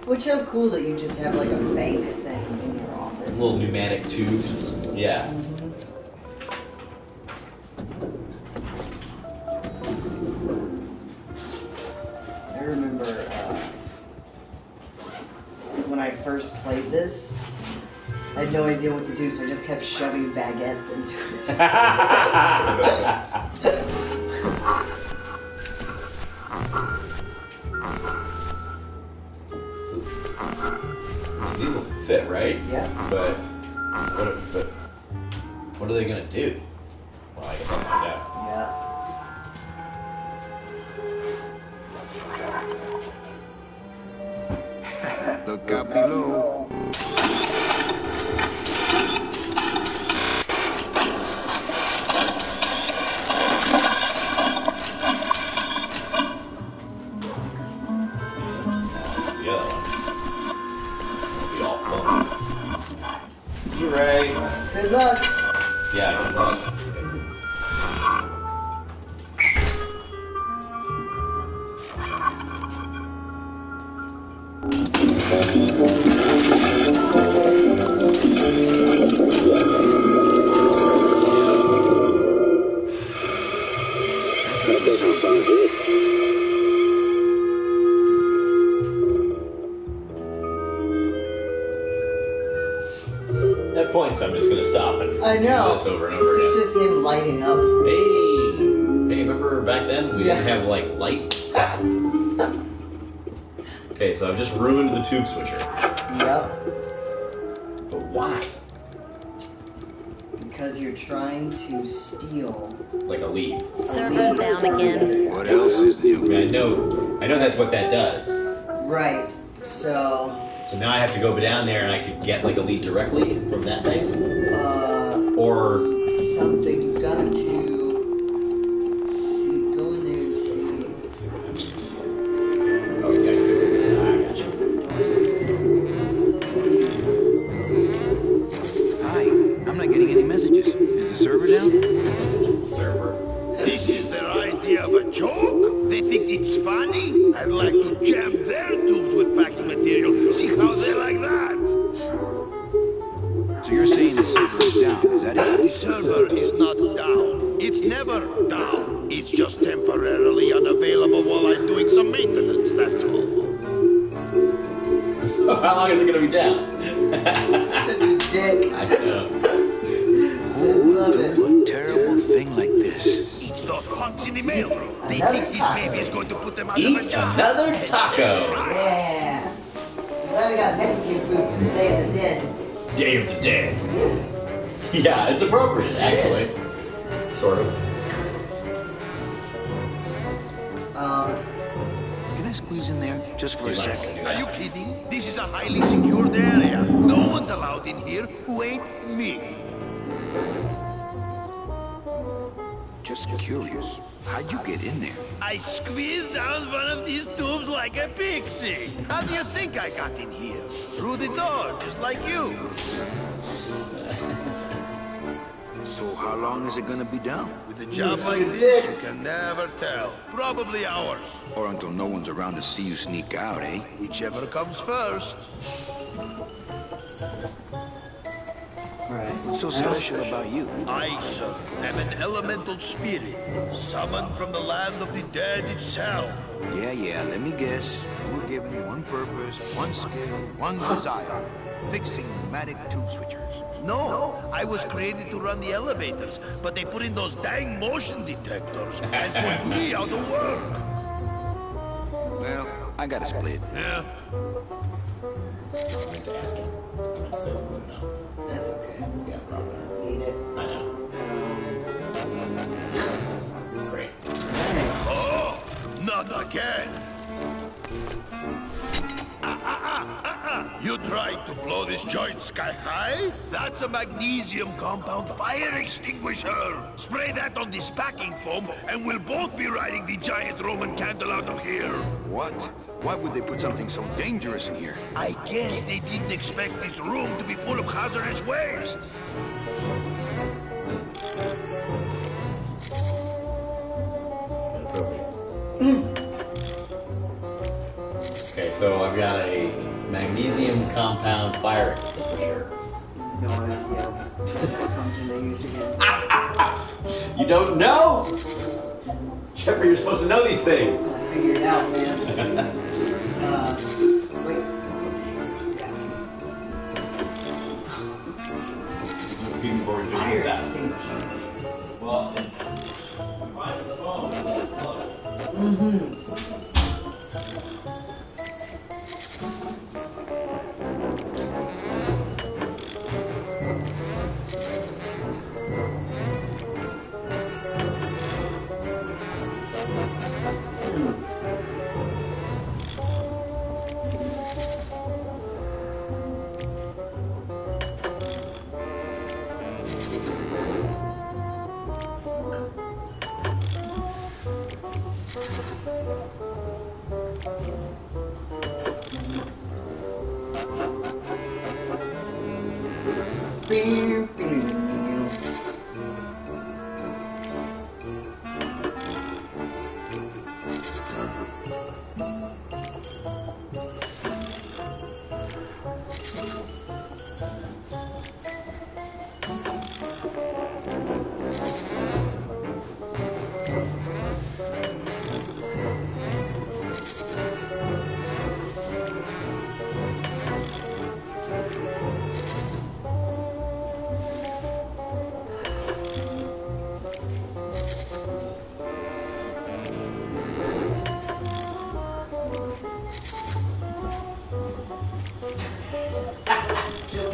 Speaker 2: Which how cool that you just have like a bank thing in your office.
Speaker 1: Little pneumatic tubes. Yeah.
Speaker 2: I remember when I first played this, I had no idea what to do, so I just kept shoving baguettes into it.
Speaker 1: These will fit, right?
Speaker 2: Yeah.
Speaker 1: But what are they gonna do? Well, I guess I'll find out.
Speaker 2: Yeah.
Speaker 3: Look out below.
Speaker 1: The other one. It'll be all fun. See you, Ray.
Speaker 2: Good luck.
Speaker 1: Yeah, good luck. gonna stop and
Speaker 2: I know.
Speaker 1: do this over and over again.
Speaker 2: It's just him lighting up.
Speaker 1: Hey, remember back then we didn't have like light? Okay, so I've just ruined the tube switcher.
Speaker 2: Yep.
Speaker 1: But why?
Speaker 2: Because you're trying to steal.
Speaker 1: Like a lead.
Speaker 4: Server's down again.
Speaker 3: What else is
Speaker 1: I
Speaker 3: new?
Speaker 1: mean, I know that's what that does.
Speaker 2: Right. So
Speaker 1: now I have to go down there and I could get like a lead directly from that thing? Or
Speaker 2: something you gotta do. Go in there and see.
Speaker 1: oh, you guys fixing it. I got you.
Speaker 3: Hi, I'm not getting any messages. Is the server down?
Speaker 1: Server.
Speaker 5: This is their idea of a joke? They think it's funny? I'd like to jam their tubes with packing material. See how they like that?
Speaker 3: So you're saying the server is down, is that it?
Speaker 5: The server is not down. It's never down. It's just temporarily unavailable while I'm doing some maintenance, that's all.
Speaker 1: So how long is it gonna be down?
Speaker 2: Such a dick.
Speaker 1: I know.
Speaker 3: Who would do a terrible thing like this?
Speaker 5: It's those punks in the mailroom. They think this baby is going to put them out of a
Speaker 1: Eat
Speaker 5: job.
Speaker 1: another taco.
Speaker 2: Yeah. Glad we got Mexican food for the Day of the Dead.
Speaker 1: Day of the Dead. Yeah, it's appropriate, actually. Sort of.
Speaker 3: Can I squeeze in there just for a second?
Speaker 5: Are you kidding? This is a highly secured area. No one's allowed in here who ain't me.
Speaker 3: Just curious. How'd you get in there?
Speaker 5: I squeezed down one of these tubes like a pixie. How do you think I got in here? Through the door, just like you.
Speaker 3: So how long is it gonna be down?
Speaker 5: With a job like this, you can never tell. Probably hours.
Speaker 3: Or until no one's around to see you sneak out, eh?
Speaker 5: Whichever comes first.
Speaker 2: Right.
Speaker 3: What's so special about you?
Speaker 5: I, sir, am an elemental spirit, summoned from the land of the dead itself.
Speaker 3: Yeah, let me guess. You were given one purpose, one skill, one desire. Fixing pneumatic tube switchers.
Speaker 5: No, I was created to run the elevators, but they put in those dang motion detectors and put me out of work.
Speaker 3: Well, I gotta split.
Speaker 5: Yeah.
Speaker 1: I meant to ask him. I said split it up.
Speaker 2: That's okay.
Speaker 1: Yeah, probably.
Speaker 2: Eat it.
Speaker 1: I know. Great.
Speaker 5: Oh, not again. You tried to blow this joint sky high? That's a magnesium compound fire extinguisher. Spray that on this packing foam, and we'll both be riding the giant Roman candle out of here.
Speaker 3: What? Why would they put something so dangerous in here?
Speaker 5: I guess they didn't expect this room to be full of hazardous waste.
Speaker 1: Okay, so I've got a magnesium compound fire extinguisher.
Speaker 2: No idea. Something they use again.
Speaker 1: You don't know? Jeffrey, you're supposed to know these things.
Speaker 2: I figured it out, man. Wait.
Speaker 1: Before we figure
Speaker 2: Fire
Speaker 1: this out.
Speaker 2: extinguisher.
Speaker 1: Well, it's find the phone.
Speaker 2: Mm-hmm.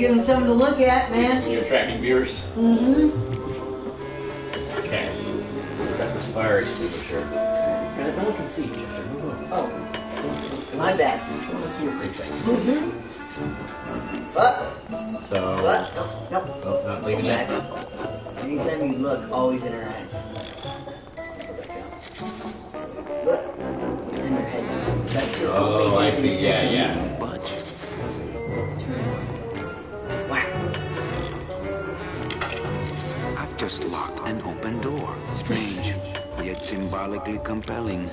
Speaker 2: give them something to look at, man.
Speaker 1: You're attracting viewers.
Speaker 2: Mm-hmm.
Speaker 1: Okay. So we got this fire extinguisher. Man, no one can see you.
Speaker 2: Oh, my bad.
Speaker 1: I want to see your pretty face.
Speaker 2: Mm-hmm. What?
Speaker 1: So.
Speaker 2: What? Nope.
Speaker 1: Oh, not leaving
Speaker 2: Back.
Speaker 1: that.
Speaker 2: Anytime you look, always interact. Look. Anytime your head turns. That's your only
Speaker 1: Oh, I see.
Speaker 2: hinting
Speaker 1: Yeah,
Speaker 2: system.
Speaker 1: yeah.
Speaker 3: Budge.
Speaker 1: I see.
Speaker 2: Whack.
Speaker 3: I've just locked an open door. Strange, yet symbolically compelling.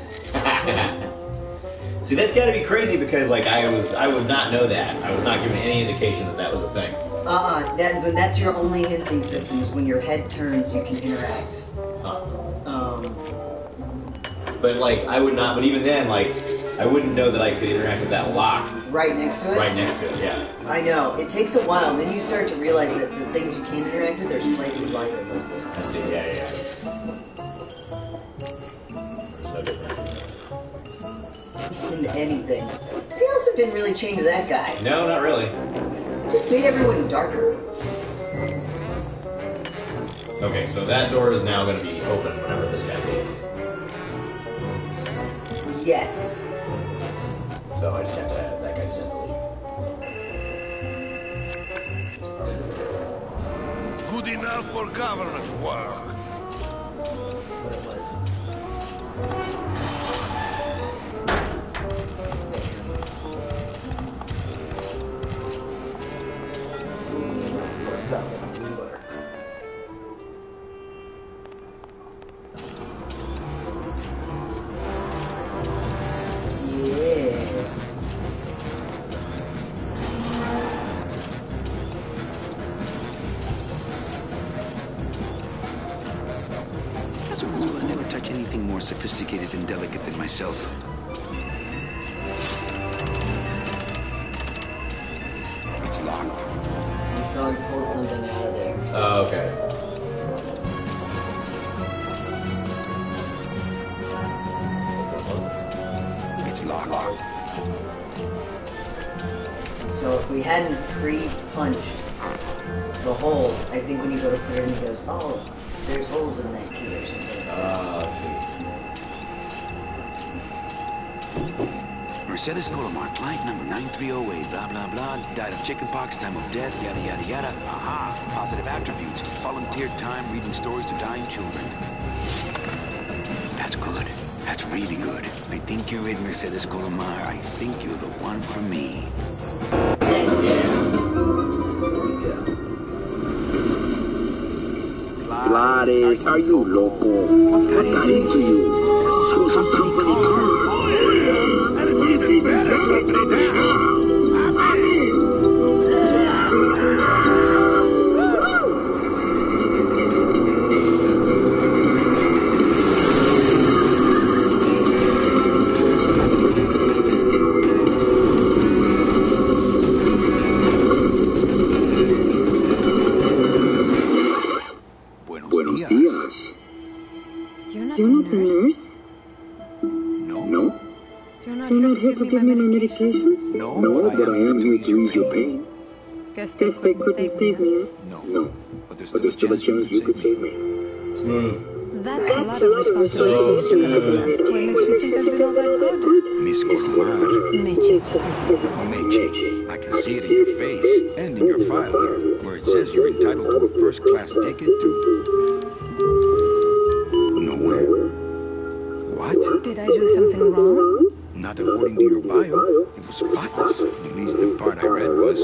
Speaker 1: See, that's got to be crazy because, like, I would not know that. I was not given any indication that that was a thing.
Speaker 2: When that's your only hinting system is when your head turns, you can interact.
Speaker 1: Huh.
Speaker 2: But
Speaker 1: like, I would not. But even then, like, I wouldn't know that I could interact with that lock
Speaker 2: right next to it.
Speaker 1: right next to it. Yeah.
Speaker 2: I know. It takes a while. Then you start to realize that the things you can interact with are slightly lighter most of the time.
Speaker 1: I see. Yeah, yeah. There's no difference.
Speaker 2: Into anything. They also didn't really change that guy.
Speaker 1: No, not really.
Speaker 2: They just made everyone darker.
Speaker 1: Okay, so that door is now going to be open whenever this guy leaves.
Speaker 2: Yes.
Speaker 1: So I just have to. That guy just has to leave.
Speaker 5: Good enough for government work.
Speaker 2: That's what it was. Yes.
Speaker 3: As a rule, I never touch anything more sophisticated and delicate than myself. It's locked.
Speaker 2: I saw he pulled something out of there.
Speaker 1: Oh, okay.
Speaker 3: It's locked.
Speaker 2: So if we hadn't pre-punched the holes, I think when you go to put it in, he goes, oh, there's holes in that key or something.
Speaker 1: I
Speaker 3: Mercedes Colomar, client number 9308, blah, blah, blah, died of chickenpox, time of death, yada, yada, yada. Aha, positive attributes, volunteered time reading stories to dying children. That's good. That's really good. I think you're it, Mercedes Colomar. I think you're the one for me.
Speaker 8: Gladys, are you loco? What got into you? Some company car.
Speaker 5: And it's even better company now.
Speaker 8: Buenos días.
Speaker 9: You're not the nurse?
Speaker 3: No.
Speaker 9: You're not here to give me my medication?
Speaker 3: No,
Speaker 8: No, but I am here to ease your pain.
Speaker 9: Guess they couldn't save me.
Speaker 8: No, but there's still a chance you could save me.
Speaker 1: Smooth.
Speaker 9: That's a lot of responsibility, Mr. Calavera. What makes you think I've been all that good?
Speaker 3: Miss Colomar.
Speaker 9: Meche.
Speaker 3: Meche, I can see it in your face and in your file here, where it says you're entitled to a first-class ticket to... nowhere. What?
Speaker 9: Did I do something wrong?
Speaker 3: Not according to your bio. It was spotless. At least the part I read was.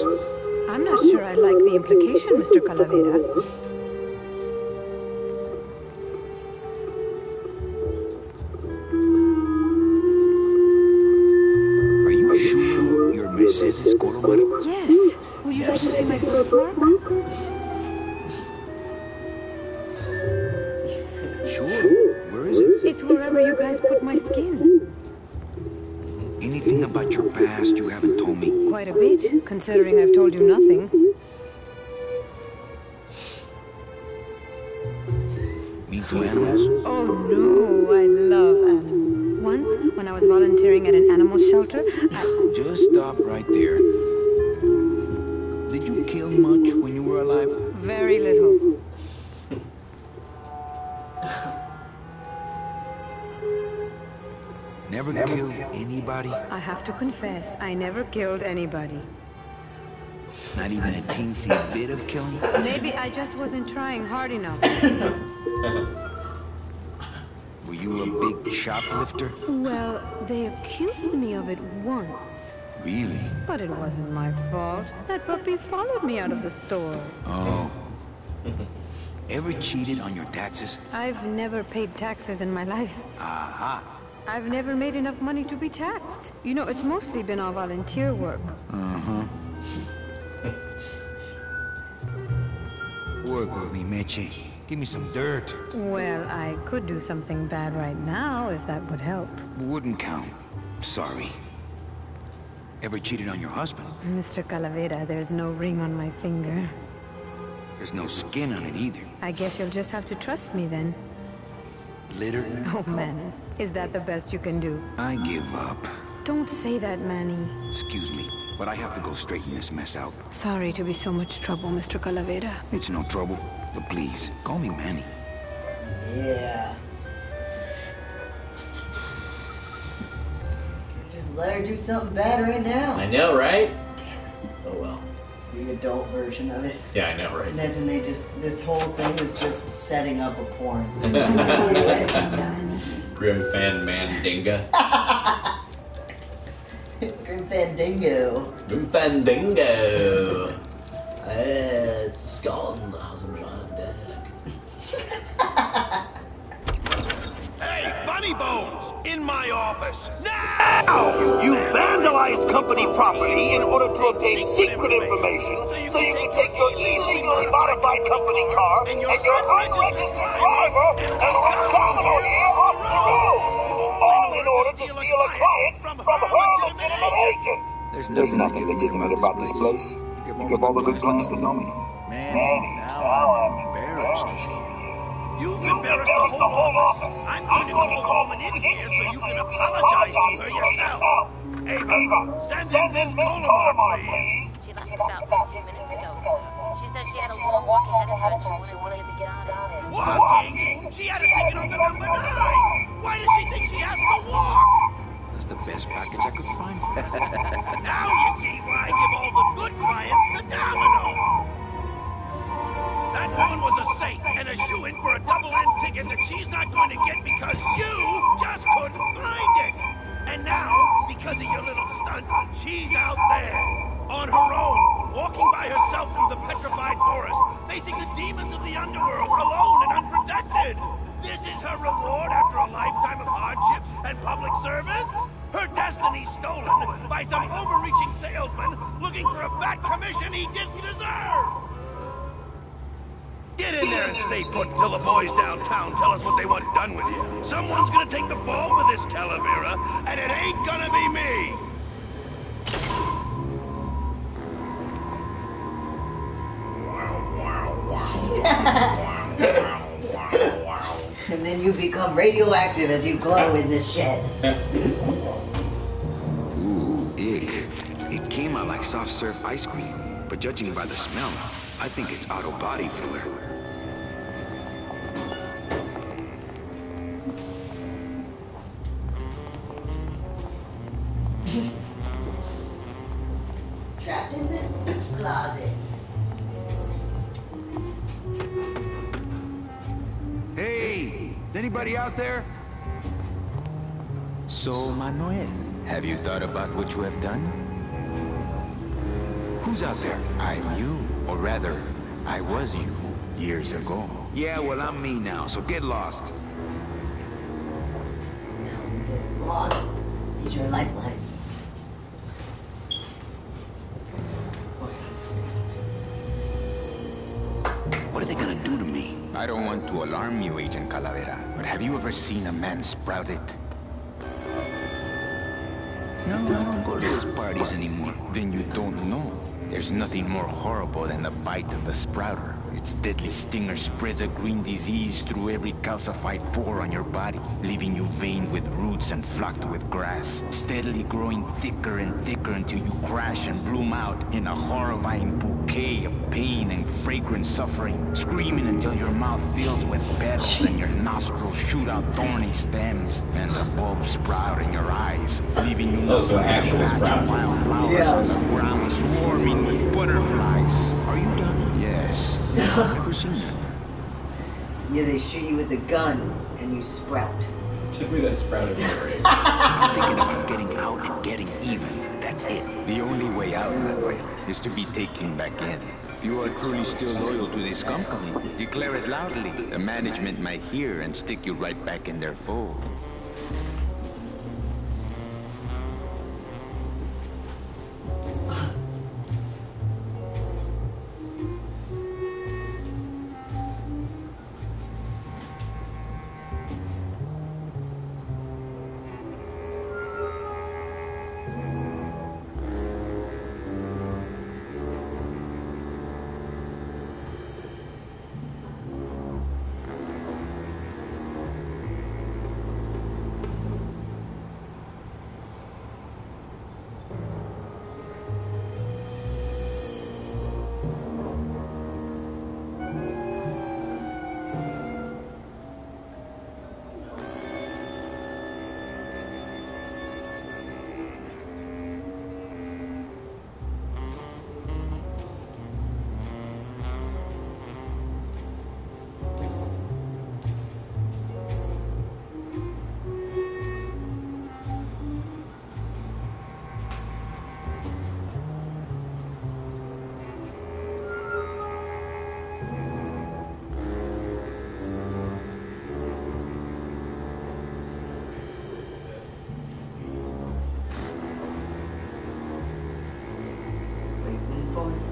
Speaker 9: I'm not sure I like the implication, Mr. Calavera.
Speaker 3: Are you sure you're Mercedes Colomar?
Speaker 9: Yes. Would you like to see my birthmark?
Speaker 3: Sure. Where is it?
Speaker 9: It's wherever you guys put my skin.
Speaker 3: Anything about your past you haven't told me?
Speaker 9: Quite a bit, considering I've told you nothing.
Speaker 3: Mean to animals?
Speaker 9: Oh no, I love animals. Once, when I was volunteering at an animal shelter,
Speaker 3: Just stop right there. Did you kill much when you were alive?
Speaker 9: Very little.
Speaker 3: Never killed anybody?
Speaker 9: I have to confess, I never killed anybody.
Speaker 3: Not even a teensy bit of killing?
Speaker 9: Maybe I just wasn't trying hard enough.
Speaker 3: Were you a big shoplifter?
Speaker 9: Well, they accused me of it once.
Speaker 3: Really?
Speaker 9: But it wasn't my fault. That puppy followed me out of the store.
Speaker 3: Oh. Ever cheated on your taxes?
Speaker 9: I've never paid taxes in my life.
Speaker 3: Aha.
Speaker 9: I've never made enough money to be taxed. You know, it's mostly been all volunteer work.
Speaker 3: Uh-huh. Work with me, Meche. Give me some dirt.
Speaker 9: Well, I could do something bad right now, if that would help.
Speaker 3: Wouldn't count. Sorry. Ever cheated on your husband?
Speaker 9: Mr. Calavera, there's no ring on my finger.
Speaker 3: There's no skin on it either.
Speaker 9: I guess you'll just have to trust me then.
Speaker 3: Litter?
Speaker 9: Oh, Manny. Is that the best you can do?
Speaker 3: I give up.
Speaker 9: Don't say that, Manny.
Speaker 3: Excuse me, but I have to go straighten this mess out.
Speaker 9: Sorry to be so much trouble, Mr. Calavera.
Speaker 3: It's no trouble, but please, call me Manny.
Speaker 2: Yeah. Just let her do something bad right now.
Speaker 1: I know, right? Oh well.
Speaker 2: The adult version of it.
Speaker 1: Yeah, I know, right?
Speaker 2: And then they just, this whole thing was just setting up a porn. Do it.
Speaker 1: Grim Fan Mandinga.
Speaker 2: Grim Fandango.
Speaker 1: Grim Fandango. It's a skull in the house of John Dead.
Speaker 5: Hey, Bunny Bones! In my office! Now!
Speaker 8: You vandalized company property in order to obtain secret information so you can take your illegally modified company car and your unregistered driver and run Domino here off the road. All in order to steal a client from her legitimate agent.
Speaker 3: There's
Speaker 8: There's nothing legitimate about this place. You give all the good clients to Domino.
Speaker 3: Man, now I'm embarrassed.
Speaker 5: You've embarrassed the whole office. I'm going to call a woman in here so you can apologize to her yourself. Ava, send in this Colamar, please.
Speaker 4: She left about 15 minutes ago. She said she had a long walk ahead of her and she wanted to get out of it.
Speaker 5: Walking? She had a ticket on the number 9. Why does she think she has to walk?
Speaker 3: That's the best package I could find.
Speaker 5: Now you see why I give all the good clients to Domino. That woman was a saint and a shoo-in for a double-end ticket that she's not going to get because you just couldn't find it. And now, because of your little stunt, she's out there, on her own, walking by herself through the petrified forest, facing the demons of the underworld, alone and unprotected. This is her reward after a lifetime of hardship and public service? Her destiny stolen by some overreaching salesman looking for a fat commission he didn't deserve. Get in there and stay put until the boys downtown tell us what they want done with you. Someone's gonna take the fall for this Calavera, and it ain't gonna be me!
Speaker 2: And then you become radioactive as you glow in this shed.
Speaker 3: Ooh, ick. It came out like soft serve ice cream, but judging by the smell, I think it's auto body filler.
Speaker 2: Trapped in the closet.
Speaker 3: Hey! Is anybody out there?
Speaker 6: So, Manuel, have you thought about what you have done?
Speaker 3: Who's out there?
Speaker 6: I'm you, or rather, I was you, years ago.
Speaker 3: Yeah, well, I'm me now, so get lost.
Speaker 2: Lost. He's your lifeline.
Speaker 3: What are they gonna do to me?
Speaker 6: I don't want to alarm you, Agent Calavera, but have you ever seen a man sprouted?
Speaker 3: No, I don't go to those parties anymore.
Speaker 6: Then you don't know. There's nothing more horrible than the bite of the sprouter.
Speaker 3: Its deadly stinger spreads a green disease through every calcified pore on your body, leaving you veined with roots and flocked with grass, steadily growing thicker and thicker until you crash and bloom out in a horrifying bouquet of pain and fragrant suffering, screaming until your mouth fills with petals and your nostrils shoot out thorny stems, and the bulbs sprout in your eyes, leaving you
Speaker 1: so
Speaker 3: nothing
Speaker 1: actual
Speaker 3: but a patch of
Speaker 1: sprouting.
Speaker 3: wildflowers on the ground swarming with butterflies. Are you done? Yes. I've never seen that.
Speaker 2: Yeah, they shoot you with a gun and you sprout.
Speaker 1: Took me that sprouted memory.
Speaker 3: I'm thinking about getting out and getting even. That's it. The only way out, Manuel, is to be taken back in. If you are truly still loyal to this company, declare it loudly. The management might hear and stick you right back in their fold.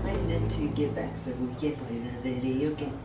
Speaker 2: Landon to get back so we can play the video game.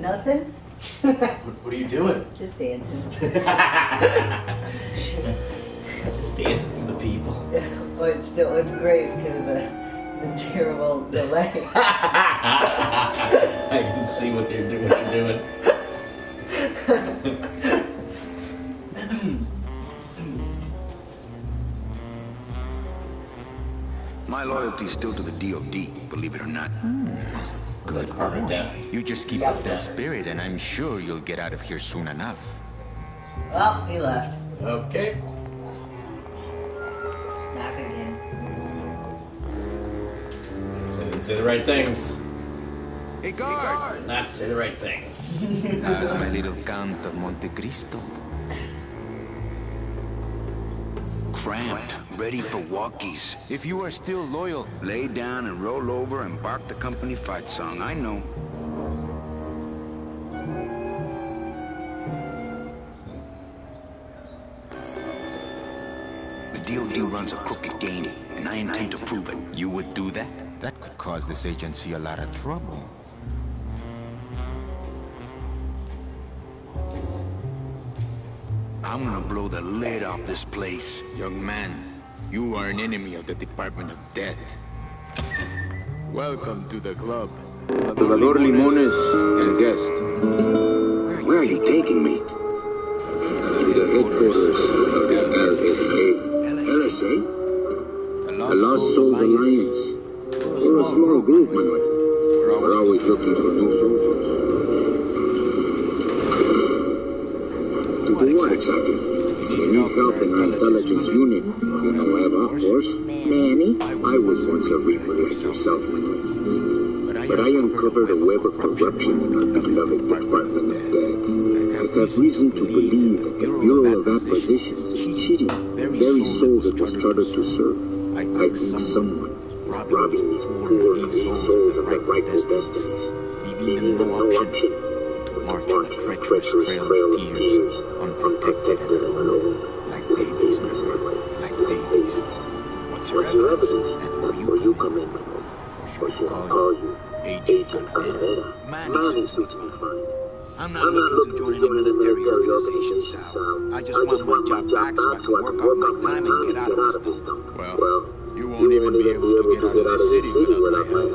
Speaker 2: Nothing?
Speaker 1: What are you doing?
Speaker 2: Just dancing.
Speaker 1: Just dancing with the people.
Speaker 2: Well, it's great because of the terrible delay.
Speaker 1: I can see what you're doing.
Speaker 3: My loyalty's still to the DOD, believe it or not. Good boy. You just keep up that spirit, and I'm sure you'll get out of here soon enough.
Speaker 2: Oh, he left.
Speaker 1: Okay.
Speaker 2: Knock again.
Speaker 1: So I didn't say the right things.
Speaker 3: Hey, guard!
Speaker 1: Did not say the right things.
Speaker 3: How's my little Count of Monte Cristo? Cramped, ready for walkies. If you are still loyal, lay down and roll over and bark the company fight song. I know. The DOD runs a crooked game, and I intend to prove it. You would do that? That could cause this agency a lot of trouble. I'm gonna blow the lid off this place. Young man, you are an enemy of the Department of Death. Welcome to the club.
Speaker 10: Salvador Limones and guest.
Speaker 3: Where are you taking me?
Speaker 10: To the headquarters of the LSA.
Speaker 3: LSA?
Speaker 10: A Lost Souls Alliance. We're a small group, Manuel. We're always looking for new soldiers. To do what exactly? We need help in our intelligence unit. However, of course, Manny, I was once a Reaper yourself, Manuel. But I uncovered a web of corruption in our beloved Department of Death. I have reason to believe that the Bureau of Acquisition is cheating the very souls that was started to serve. I think someone is robbing these poor souls of the right destinies, leaving them no option to march on a treacherous trail of tears, unprotected and alone, like babies, Manuel, like babies. What's your evidence? That's where you come in. Should I call you Agent Calavera? Manny suits me fine. I'm not looking to join any military organization, Sal. I just want my job back so I can work off my time and get out of this dump.
Speaker 3: Well, you won't even be able to get out of this city without my help.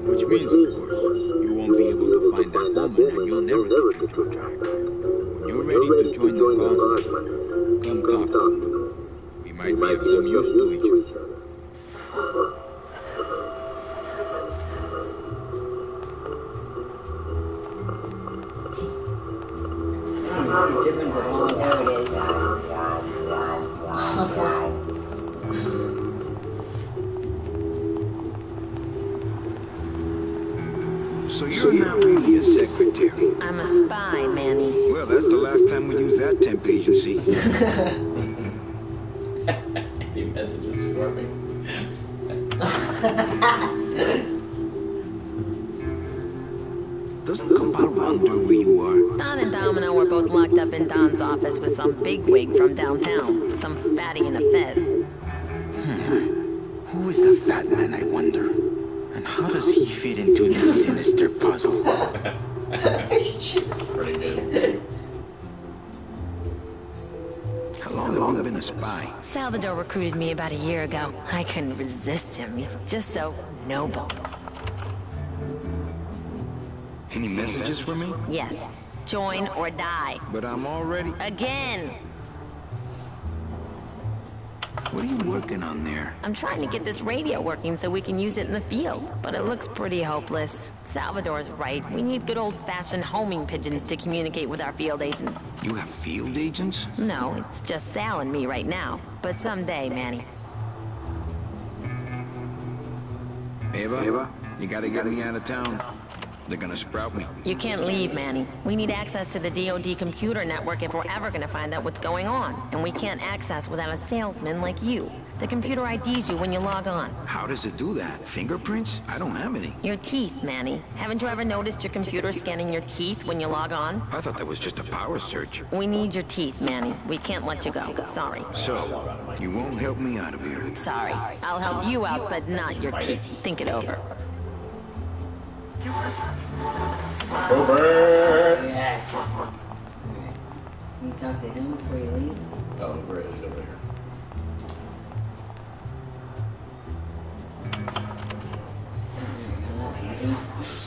Speaker 3: Which means, of course, you won't be able to find that woman and you'll never get your job back. When you're ready to join the cause, come talk to me. We might be of some use to each other.
Speaker 2: The difference at all. There it is.
Speaker 3: So you're not really a secretary?
Speaker 4: I'm a spy, Manny.
Speaker 3: Well, that's the last time we used that temp agency.
Speaker 1: Any messages for me?
Speaker 3: Doesn't Cabal wonder where you are?
Speaker 4: Don and Domino were both locked up in Don's office with some bigwig from downtown. Some fatty in a fez.
Speaker 3: Who is the fat man, I wonder? And how does he fit into this sinister puzzle?
Speaker 1: That's pretty good.
Speaker 3: How long have you been a spy?
Speaker 4: Salvador recruited me about a year ago. I couldn't resist him. He's just so noble.
Speaker 3: Any messages for me?
Speaker 4: Yes. Join or die.
Speaker 3: But I'm already...
Speaker 4: Again.
Speaker 3: What are you working on there?
Speaker 4: I'm trying to get this radio working so we can use it in the field, but it looks pretty hopeless. Salvador's right. We need good old-fashioned homing pigeons to communicate with our field agents.
Speaker 3: You have field agents?
Speaker 4: No, it's just Sal and me right now. But someday, Manny.
Speaker 3: Eva, you gotta get me out of town. They're gonna sprout me.
Speaker 4: You can't leave, Manny. We need access to the DOD computer network if we're ever gonna find out what's going on. And we can't access without a salesman like you. The computer IDs you when you log on.
Speaker 3: How does it do that? Fingerprints? I don't have any.
Speaker 4: Your teeth, Manny. Haven't you ever noticed your computer scanning your teeth when you log on?
Speaker 3: I thought that was just a power search.
Speaker 4: We need your teeth, Manny. We can't let you go. Sorry.
Speaker 3: So, you won't help me out of here?
Speaker 4: Sorry. I'll help you out, but not your teeth. Think it over.
Speaker 1: Over.
Speaker 2: Yes. Can you talk to him before you leave?
Speaker 1: Oh, where is it over here?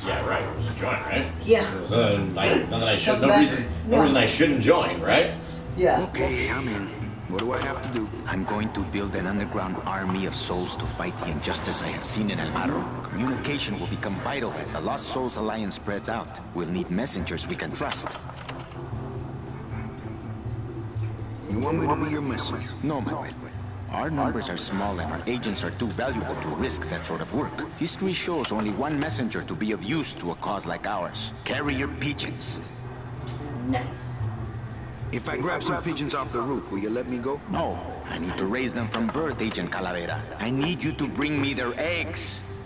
Speaker 1: Yeah, right. It was a join, right?
Speaker 2: Yeah.
Speaker 1: No reason I shouldn't join, right?
Speaker 2: Yeah.
Speaker 3: Okay, I'm in. What do I have to do? I'm going to build an underground army of souls to fight the injustice I have seen in El Marro. Communication will become vital as the Lost Souls Alliance spreads out. We'll need messengers we can trust. You want me to be your messenger? No, Manuel. Our numbers are small and our agents are too valuable to risk that sort of work. History shows only one messenger to be of use to a cause like ours. Carrier pigeons.
Speaker 2: Nice.
Speaker 3: If I grab some pigeons off the roof, will you let me go? No. I need to raise them from birth, Agent Calavera. I need you to bring me their eggs.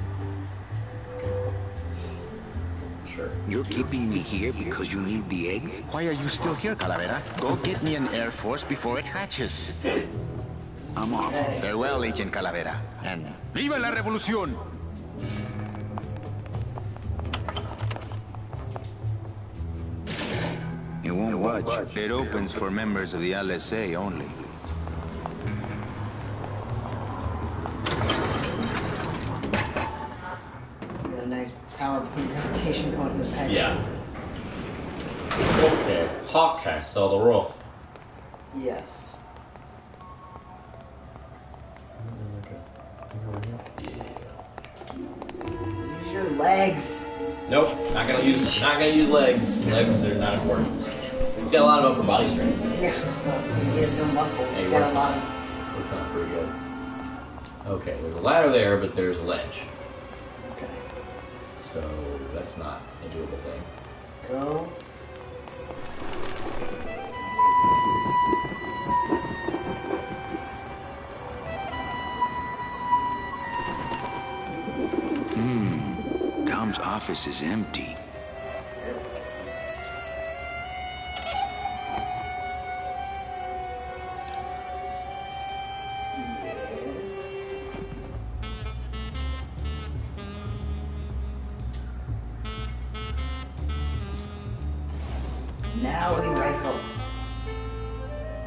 Speaker 1: Sure.
Speaker 3: You're keeping me here because you need the eggs? Why are you still here, Calavera? Go get me an Air Force before it hatches. I'm off. Farewell, Agent Calavera. And ¡viva la revolución! It won't budge. It opens for members of the LSA only.
Speaker 2: Got a nice PowerPoint presentation going in the back.
Speaker 1: Yeah. Okay. Hawkcast on the roof.
Speaker 2: Yes. Use your legs.
Speaker 1: Nope, not gonna use legs. Legs are not important. He's got a lot of upper body strength.
Speaker 2: Yeah. He has no muscles.
Speaker 1: Hey,
Speaker 2: He's got a lot of...
Speaker 1: working on pretty good. Okay, there's a ladder there, but there's a ledge.
Speaker 2: Okay.
Speaker 1: So that's not a doable thing.
Speaker 2: Go.
Speaker 3: Dom's office is empty.
Speaker 2: Yes. Now we rifle.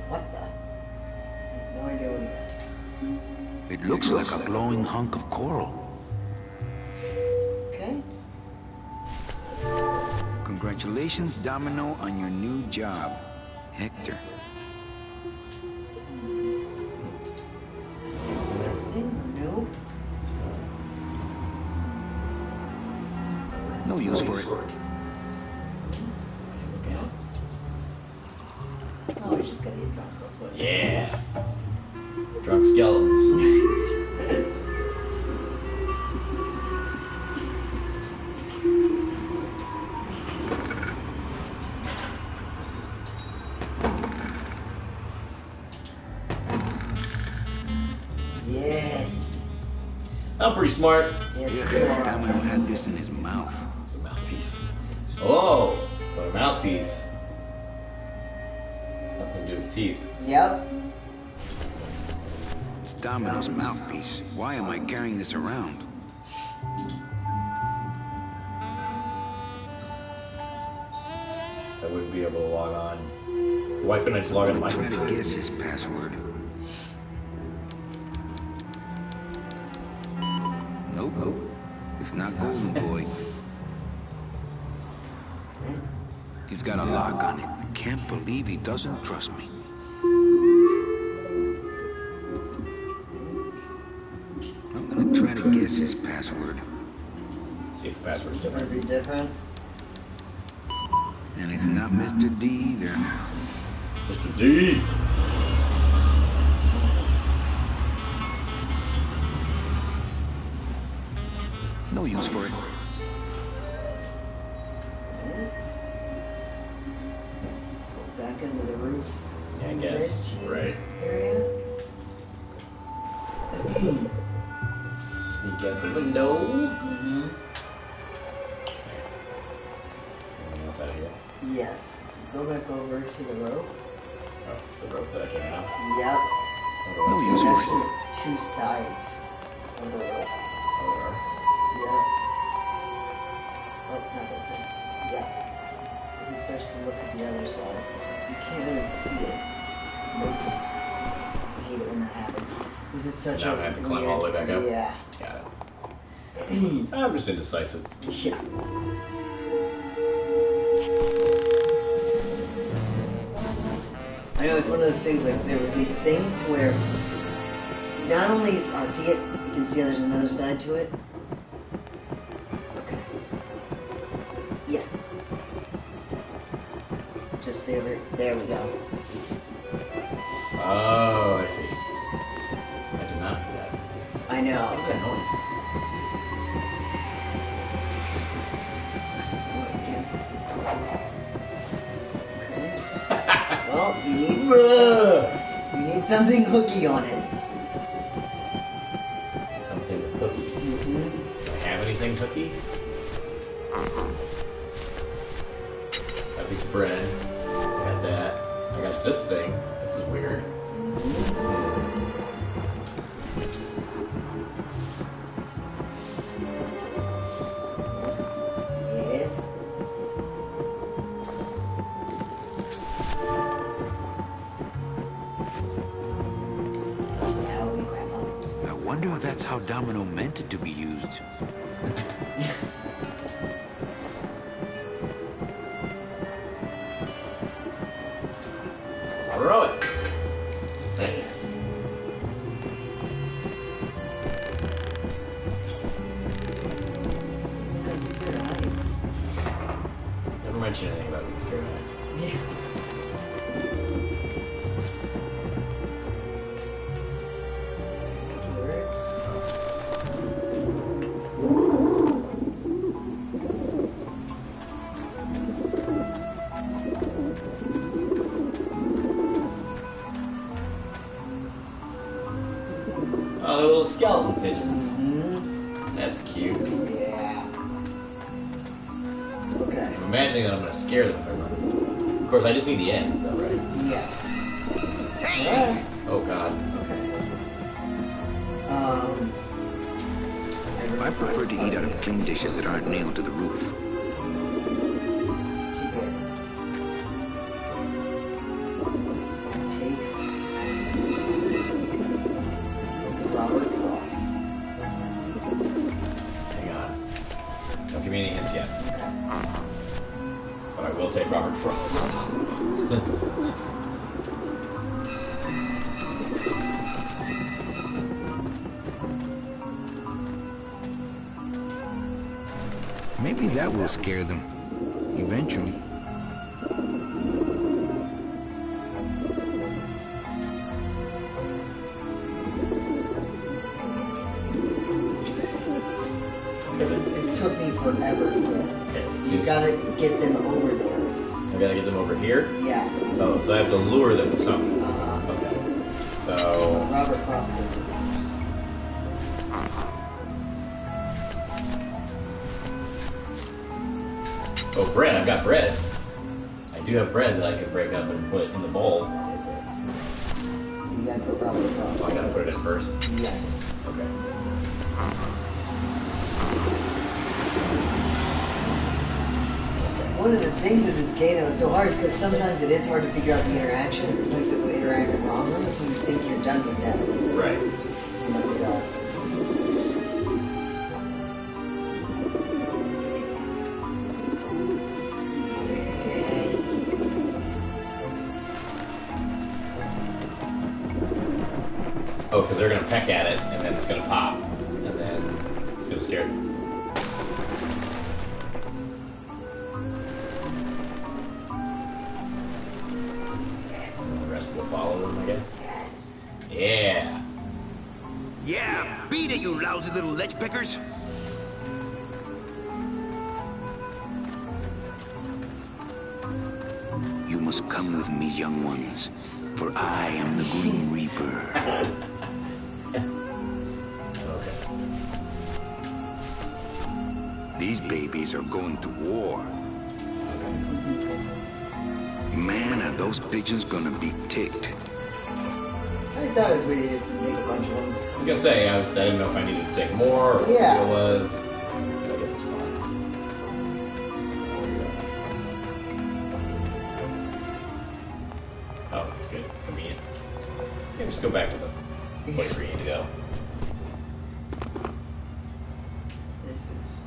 Speaker 2: What the? No idea what he got.
Speaker 3: It looks like a glowing hunk of coral.
Speaker 2: Okay.
Speaker 3: Congratulations, Domino, on your new job, Hector.
Speaker 2: Interesting. Nope.
Speaker 3: No use for it.
Speaker 2: Oh, we just gotta get drunk real quick.
Speaker 1: Yeah. Drunk skeletons.
Speaker 2: Yes.
Speaker 1: I'm pretty smart.
Speaker 2: Yes,
Speaker 3: Yeah,
Speaker 2: you are.
Speaker 3: Domino had this in his mouth.
Speaker 1: It's a mouthpiece. Oh, but a mouthpiece. Something to do with teeth.
Speaker 2: Yep.
Speaker 3: It's Domino's mouthpiece. Why am I carrying this around?
Speaker 1: I wouldn't be able to log on. Why couldn't I just log
Speaker 3: I'm
Speaker 1: on to my
Speaker 3: gonna try to
Speaker 1: computer?
Speaker 3: guess his password. Nope. It's not Golden Boy. He's got a lock on it. Can't believe he doesn't trust me. I'm gonna try to guess his password.
Speaker 1: Let's see if the password's
Speaker 2: Might
Speaker 1: different.
Speaker 2: be different.
Speaker 3: And it's not Mr. D either.
Speaker 1: Mr. D.
Speaker 3: No use for it.
Speaker 2: Back into the roof.
Speaker 1: Yeah, I guess.
Speaker 2: Ledge
Speaker 1: Right.
Speaker 2: Area.
Speaker 1: Sneak out the window.
Speaker 2: Mm-hmm.
Speaker 1: Anything else out of here?
Speaker 2: Yes. Go back over to the rope.
Speaker 1: Oh, the rope that I came out.
Speaker 2: Yep.
Speaker 3: No use
Speaker 2: There's
Speaker 3: for it.
Speaker 2: actually two sides of the rope.
Speaker 1: Oh,
Speaker 2: Yep. Oh, no, that's it. Yeah. He starts to look at the other side. You can't really see it. Nope. I hate it when that happens. This is such
Speaker 1: now I'm gonna have to climb all the way back up?
Speaker 2: Yeah.
Speaker 1: Got it. I'm just indecisive.
Speaker 2: Yeah. I know it's one of those things, like, there were these things where not only you see it, you can see there's another side to it. Okay. Yeah. Just there we go.
Speaker 1: Oh, I see. I did not see that.
Speaker 2: I know.
Speaker 1: What was that noise?
Speaker 2: Well, you need something hooky on it.
Speaker 1: Something hooky. Do I have anything hooky? Got a piece of bread. Got that. I got this thing. This is weird.
Speaker 2: Yes.
Speaker 3: I wonder if that's how Domino meant it to be used.
Speaker 1: I'll row it. Nice. Never mention anything about being scared of heights.
Speaker 2: Yeah.
Speaker 1: Oh, the little skeleton pigeons. That's cute.
Speaker 2: Yeah. Okay.
Speaker 1: I'm imagining that I'm going to scare them if I run. Of course, I just need the ends, though, right?
Speaker 2: Yes. Hey!
Speaker 1: Oh, God.
Speaker 2: Okay.
Speaker 3: I prefer to eat out of clean dishes that aren't nailed to the roof.
Speaker 1: Hang on. Don't give me any hints yet. But I will take Robert Frost.
Speaker 3: Maybe that will scare them. Eventually.
Speaker 2: It took me forever to get.
Speaker 1: Okay,
Speaker 2: You gotta get them over there.
Speaker 1: I gotta get them over here?
Speaker 2: Yeah.
Speaker 1: Oh, so I have to lure them with something. Okay. So...
Speaker 2: Robert Frost goes in first.
Speaker 1: Oh, bread. I've got bread. I do have bread that I can break up and put in the bowl.
Speaker 2: That is it. You gotta put Robert Frost.
Speaker 1: So I gotta put it in first?
Speaker 2: Yes.
Speaker 1: Okay.
Speaker 2: One of the things with this game that was so hard is because sometimes it is hard to figure out the interaction, and sometimes it will interact wrongly, so you think you're done with that.
Speaker 1: Right. Oh, because they're going to peck at it, and then it's going to pop, and then it's going to scare them. And the rest will follow them, I guess.
Speaker 2: Yes.
Speaker 1: Yeah.
Speaker 5: Yeah, beat it, you lousy little ledge pickers.
Speaker 3: You must come with me, young ones, for I am the Grim Reaper.
Speaker 1: Okay.
Speaker 3: These babies are going to war. Man, are those pigeons gonna be ticked.
Speaker 2: I thought it was weird just to take a bunch of them.
Speaker 1: I was gonna say, I didn't know if I needed to take more or what the deal was. But I guess it's fine. just go back to the place where you need to go.
Speaker 2: This is...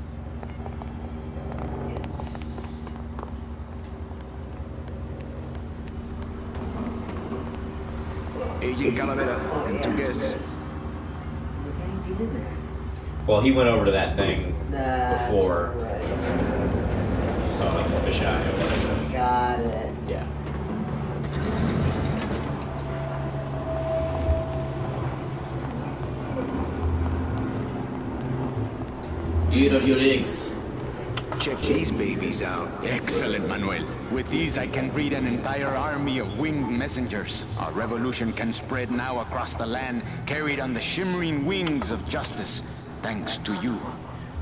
Speaker 2: It's...
Speaker 6: Agent Calavera, and two guests.
Speaker 1: Well, he went over to that thing
Speaker 2: That's
Speaker 1: before.
Speaker 2: right.
Speaker 1: You saw like the fisheye or whatever.
Speaker 2: Got it.
Speaker 1: Yeah. Eat up your eggs.
Speaker 6: Check these babies out.
Speaker 3: Excellent, Manuel. With these, I can breed an entire army of winged messengers. Our revolution can spread now across the land, carried on the shimmering wings of justice. Thanks to you,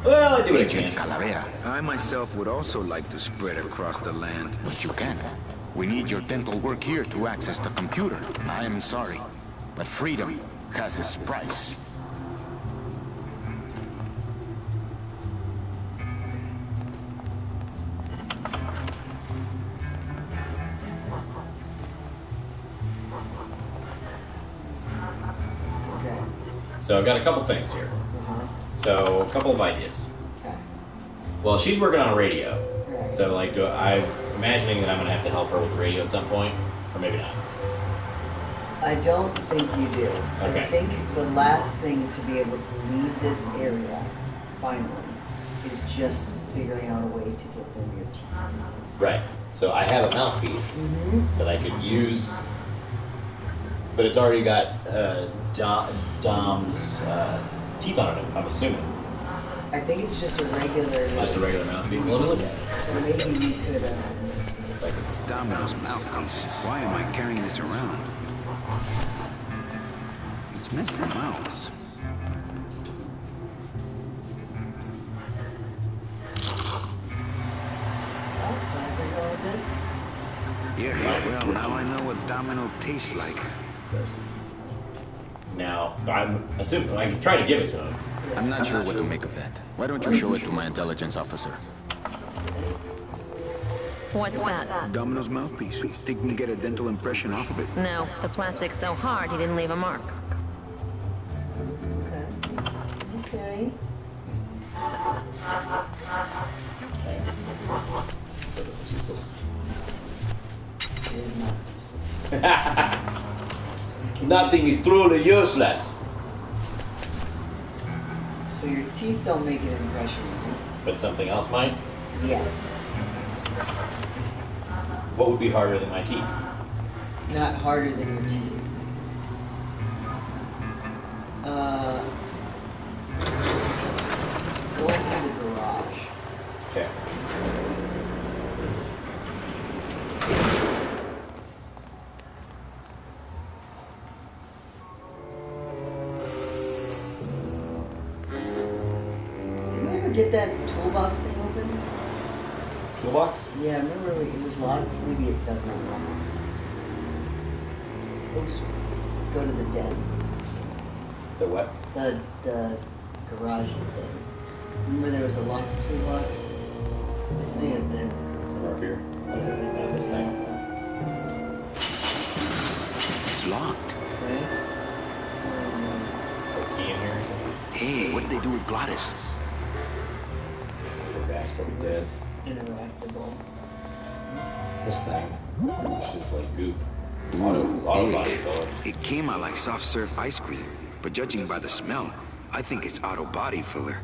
Speaker 1: Well, I do it
Speaker 3: Agent
Speaker 1: again.
Speaker 3: Calavera.
Speaker 6: I myself would also like to spread across the land.
Speaker 3: But you can't. We need your dental work here to access the computer. I am sorry, but freedom has its price.
Speaker 2: Okay.
Speaker 1: So I've got a couple things here. So a couple of ideas.
Speaker 2: Okay.
Speaker 1: Well, she's working on a radio.
Speaker 2: Right.
Speaker 1: So like, I'm imagining that I'm gonna have to help her with the radio at some point, or maybe not.
Speaker 2: I don't think you do.
Speaker 1: Okay.
Speaker 2: I think the last thing to be able to leave this area, finally, is just figuring out a way to get them your teeth.
Speaker 1: Right. So I have a mouthpiece that I could use, but it's already got Dom's teeth on it, I'm assuming.
Speaker 2: I think it's just a regular.
Speaker 1: Just a regular mouthpiece. Well, let me look at it.
Speaker 2: So maybe you could.
Speaker 6: It's Domino's mouthpiece. Why am I carrying this around? It's meant for mouths. Yeah, well, now I know what Domino tastes like.
Speaker 1: Now, I'm assuming I can try to give it to him.
Speaker 3: I'm not sure what to make of that. Why don't you show it to my intelligence officer?
Speaker 4: What's that?
Speaker 6: Domino's mouthpiece. Think we can get a dental impression off of it?
Speaker 4: No, the plastic's so hard he didn't leave a mark.
Speaker 2: Okay. Okay.
Speaker 1: Okay. So this is useless. Nothing is truly useless.
Speaker 2: So your teeth don't make an impression on me.
Speaker 1: But something else might?
Speaker 2: Yes.
Speaker 1: What would be harder than my teeth?
Speaker 2: Not harder than your teeth. Go into the garage.
Speaker 1: Okay.
Speaker 2: Did we ever get that toolbox thing open?
Speaker 1: Toolbox?
Speaker 2: Yeah, remember it was locked? Maybe it does not lock. Oops. Go to the den.
Speaker 1: The what?
Speaker 2: The garage thing. Remember there was a locked toolbox? It may have been.
Speaker 1: Somewhere up here?
Speaker 2: Yeah, it was that.
Speaker 6: It's locked.
Speaker 2: Okay.
Speaker 1: Is there a key in here or something?
Speaker 6: Hey, what did they do with Gladys?
Speaker 1: Her back's probably dead.
Speaker 2: Interactable.
Speaker 1: This thing. It's just like goop. Auto body filler.
Speaker 6: It came out like soft serve ice cream, but judging by the smell, I think it's auto body filler.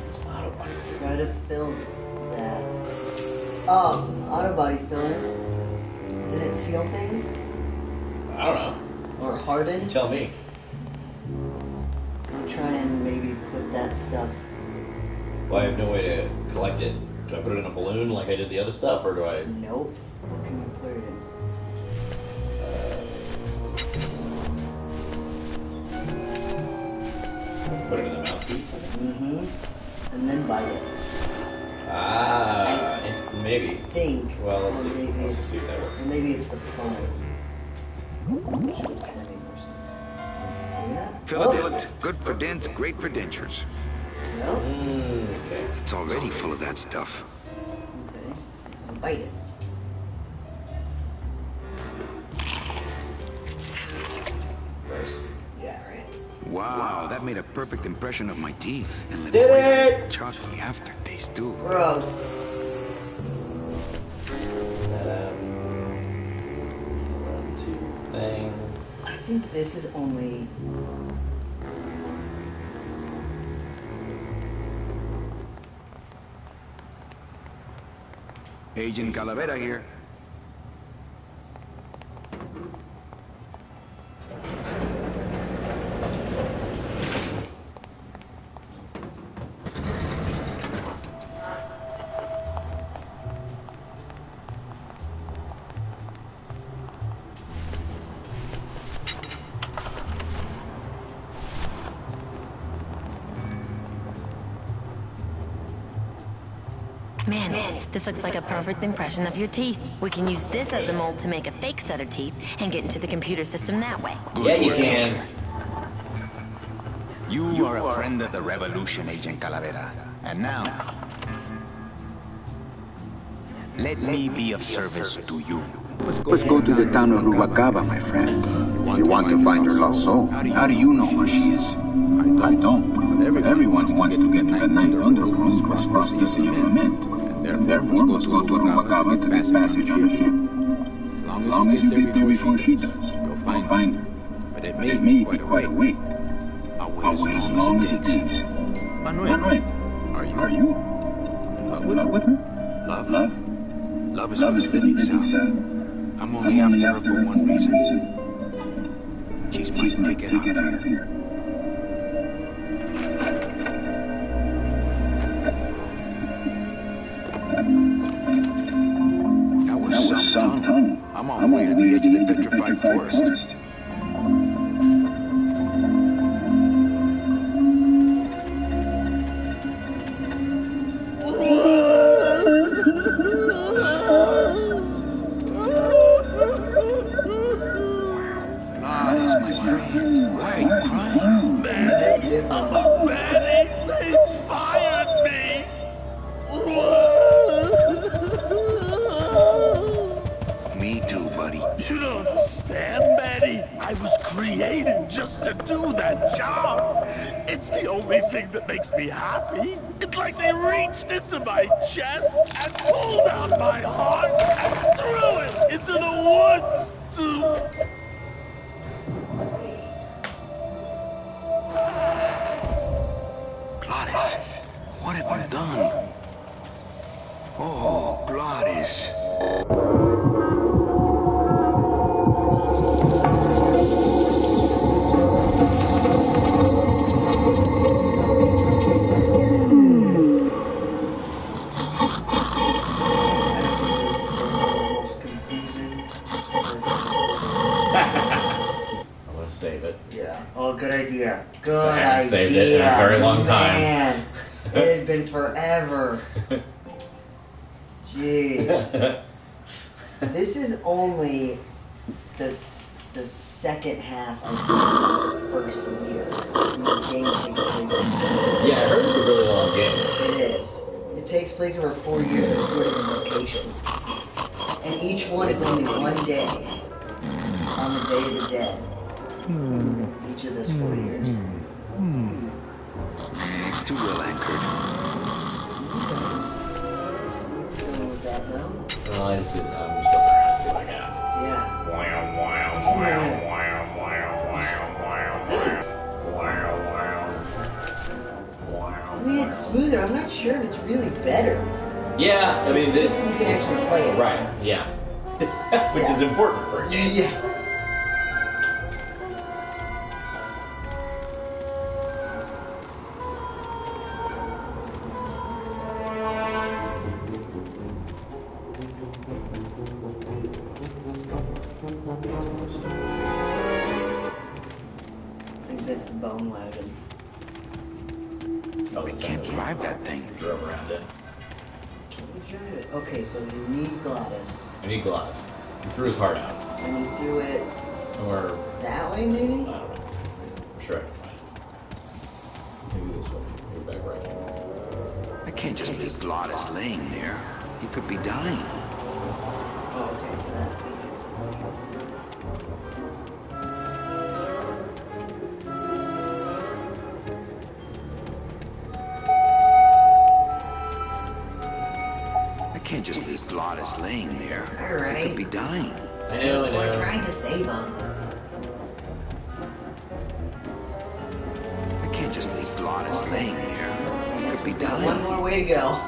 Speaker 1: It's auto body filler.
Speaker 2: Try to fill that. Oh, auto body filler. Doesn't it seal things?
Speaker 1: I don't know.
Speaker 2: Or harden?
Speaker 1: You tell me.
Speaker 2: I'll try and maybe put that stuff.
Speaker 1: Well, I have no way to collect it. Do I put it in a balloon like I did the other stuff, or do I?
Speaker 2: Nope. What can you put it in?
Speaker 1: Put it in the mouthpiece?
Speaker 2: Mm-hmm. And then bite it.
Speaker 1: Ah, maybe.
Speaker 2: Think.
Speaker 1: Well, let's
Speaker 2: Or
Speaker 1: see.
Speaker 2: maybe
Speaker 1: Let's
Speaker 2: it's-
Speaker 1: just see if that
Speaker 2: Or
Speaker 1: works.
Speaker 2: maybe it's the foam. Yeah.
Speaker 6: Philadent, good for dents, great for dentures.
Speaker 2: Well,
Speaker 1: Okay.
Speaker 6: It's already full of that stuff.
Speaker 2: okay. Bite it.
Speaker 3: Wow, that made a perfect impression of my teeth. And
Speaker 1: Did it?
Speaker 3: Chalky aftertaste, too.
Speaker 2: Gross.
Speaker 1: Thing.
Speaker 2: I think this is only...
Speaker 3: Agent Calavera here.
Speaker 4: Man, this looks like a perfect impression of your teeth. We can use this as a mold to make a fake set of teeth and get into the computer system that way.
Speaker 1: Yeah, you can.
Speaker 3: You are a friend of the revolution, Agent Calavera. And now, let me be of service to you.
Speaker 6: Let's go to the town of Rubalcaba, my friend. You want to find your lost soul. How do you know where she is? I don't. But everyone wants to get to the Ninth Underground across the Sea of Lament. Therefore, let's go to Rubalcaba to get passage on the ship. As long as you get there before she does, you'll find her. But it may be quite a wait. I'll wait as long as it takes. Manuel, are you in love with her? Love? Love is fitting, son. I'm only after her for one reason. She's my ticket out of here. That was something. I'm on my way to the edge of the petrified forest.
Speaker 5: It's like they reached into my chest and pulled out my heart and threw it into the woods to...
Speaker 3: Gladys, what have you done? Oh, Gladys.
Speaker 2: Good idea. Good idea.
Speaker 1: I haven't saved it in a very long time.
Speaker 2: Man, it had been forever. Jeez. This is only the second half of the first year. I mean, the game takes place.
Speaker 1: Yeah, I heard it's a really long game.
Speaker 2: It is. It takes place over 4 years at 4 different locations, and each one is only one day on the Day of the Dead. Each of those 4 years.
Speaker 3: It's too well anchored.
Speaker 2: With that though?
Speaker 1: Well, I'm just looking around to see what I got.
Speaker 2: Yeah. I mean, it's smoother. I'm not sure if it's really better.
Speaker 1: Yeah, I mean,
Speaker 2: it's just that you can actually play it.
Speaker 1: Right, yeah. Which is important for a game.
Speaker 2: Yeah. Okay, so you need Gladys.
Speaker 1: I need Gladys. He threw his heart out.
Speaker 2: And you do it
Speaker 1: somewhere
Speaker 2: that way, maybe?
Speaker 1: I don't know. I'm sure I can find it. Maybe this way. Maybe back right here.
Speaker 3: I can't just leave Gladys laying there. He could be dying.
Speaker 2: Oh, okay, so that's the answer.
Speaker 3: Lotus laying there.
Speaker 2: All right.
Speaker 3: He could be dying.
Speaker 1: I know.
Speaker 2: We're trying to save him.
Speaker 3: I can't just leave Lotus laying there. He could be
Speaker 2: One
Speaker 3: dying.
Speaker 2: more way to go.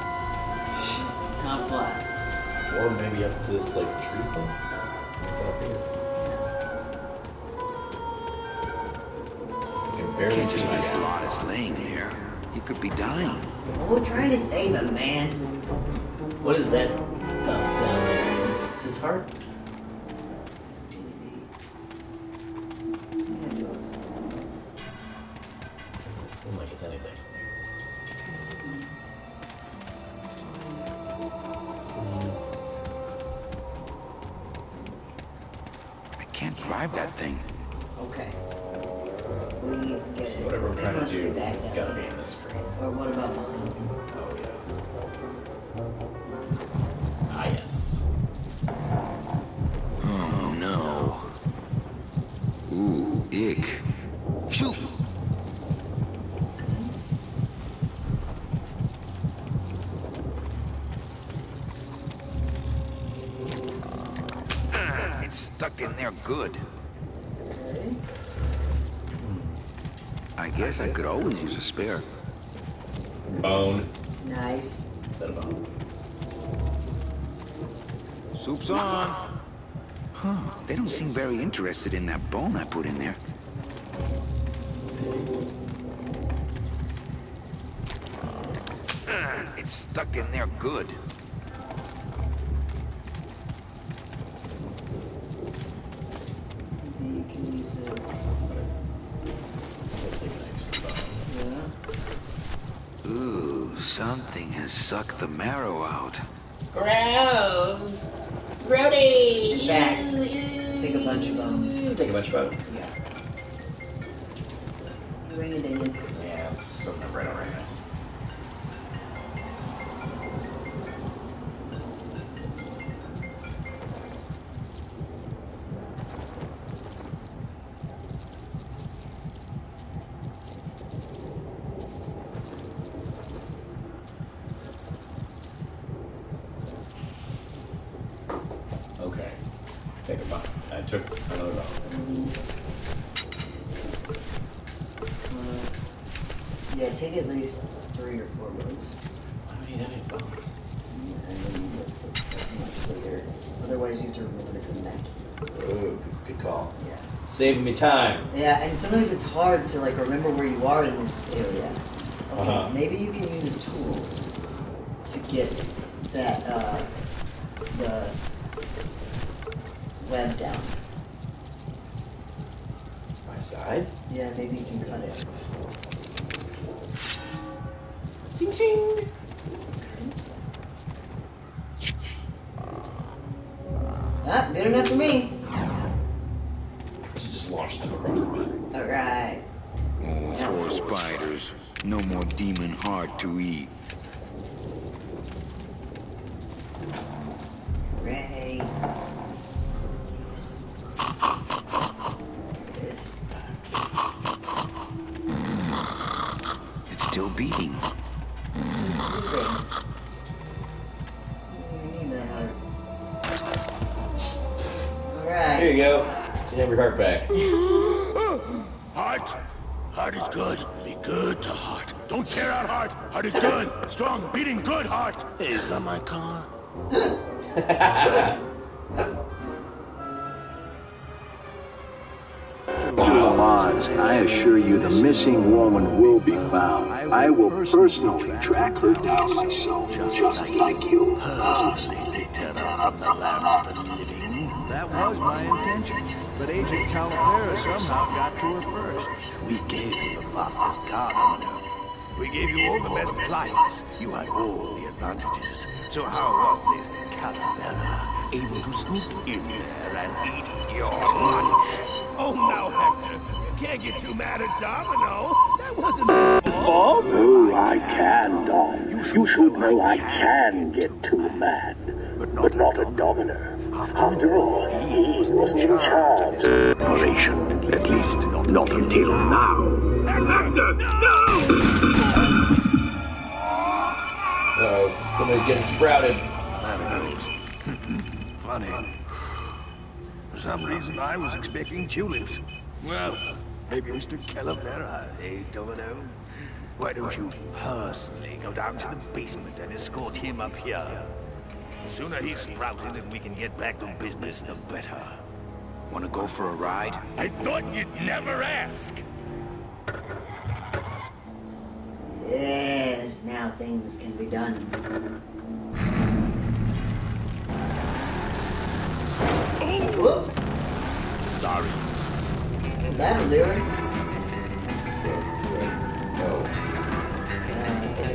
Speaker 2: Top left.
Speaker 1: Or maybe up to this like tree thing. Up here. You can
Speaker 3: I
Speaker 1: barely
Speaker 3: can't
Speaker 1: see
Speaker 3: just
Speaker 1: my
Speaker 3: leave
Speaker 1: guy.
Speaker 3: Lotus laying there. He could be dying.
Speaker 2: We're trying to save him, man.
Speaker 1: What is that stuff down there? Is this his heart? Doesn't seem like it's anything.
Speaker 3: I can't drive that thing.
Speaker 2: Okay. We get it.
Speaker 1: Whatever I'm
Speaker 2: It
Speaker 1: trying to
Speaker 2: must be
Speaker 1: do,
Speaker 2: back
Speaker 1: it's
Speaker 2: down
Speaker 1: gotta be
Speaker 2: there.
Speaker 1: in this screen.
Speaker 2: Or what about behind you?
Speaker 1: Oh yeah. Ah yes.
Speaker 3: Oh no. Ooh, ick. Shoot! It's stuck in there good.
Speaker 2: Okay.
Speaker 3: I guess I could always use a spare.
Speaker 1: Bone.
Speaker 2: Nice.
Speaker 1: Is that a bone?
Speaker 3: Soup's on. Huh. They don't seem very interested in that bone I put in there. It's stuck in there good.
Speaker 2: Maybe you can use it.
Speaker 1: Still take an extra bone.
Speaker 2: Yeah.
Speaker 3: Ooh, something has sucked the marrow out.
Speaker 1: Gross. Brody.
Speaker 2: In fact, take a bunch of bones.
Speaker 1: Take a bunch of bones.
Speaker 2: Yeah. Bring it in.
Speaker 1: Yeah, it's something right over here. Okay. Take a bone. I took another bone.
Speaker 2: Yeah, take at least 3 or 4 bones.
Speaker 1: I don't need any bones.
Speaker 2: And then you get much later. Otherwise, you have to remember to come back.
Speaker 1: Oh, good call.
Speaker 2: Yeah.
Speaker 1: Saving me time.
Speaker 2: Yeah, and sometimes it's hard to like remember where you are in this area. Okay, maybe you can use a tool to get that the web down.
Speaker 1: My side?
Speaker 2: Yeah, maybe you can cut it.
Speaker 1: Ching ching.
Speaker 2: Ah, good enough for me.
Speaker 1: Let's just launch them across the map.
Speaker 2: All right.
Speaker 3: Oh, poor spiders. No more demon heart to eat.
Speaker 2: Hooray. Yes. There it is.
Speaker 3: It's still beating.
Speaker 2: You need that heart. Alright.
Speaker 1: Here you go. You have your heart back.
Speaker 5: Heart. Heart is good. Be good to heart. Don't tear out heart. Heart is good. Strong, beating, good heart. Is that my car?
Speaker 6: Mars, I assure you the missing woman will be found. I will personally track her down myself, just like you.
Speaker 5: Personally tear out from the land of the living.
Speaker 11: That was my intention, but Agent Calavera somehow got to her first.
Speaker 5: We gave you the fastest car, Domino. We gave you all the best flights. You had all the advantages. So how was this Calavera able to sneak in there and eat your lunch? Oh, now, Hector, you can't get too mad at Domino. That wasn't his fault.
Speaker 6: Oh, I can, Dom. You should know I can get too mad. But not a Domino. After all, he wasn't in charge of this operation. At least, not until now.
Speaker 5: Hector, no!
Speaker 1: Uh-oh, somebody's getting sprouted.
Speaker 5: There it goes. funny. For some reason, I was expecting tulips. Well, maybe Mr. Calavera, eh, Domino? Why don't you personally go down to the basement and escort him up here? The sooner he's sprouted and we can get back to business, the better.
Speaker 3: Wanna go for a ride?
Speaker 5: I thought you'd never ask!
Speaker 2: Yes, now things can be done.
Speaker 5: Oh!
Speaker 2: Whoop.
Speaker 5: Sorry.
Speaker 2: That'll do it.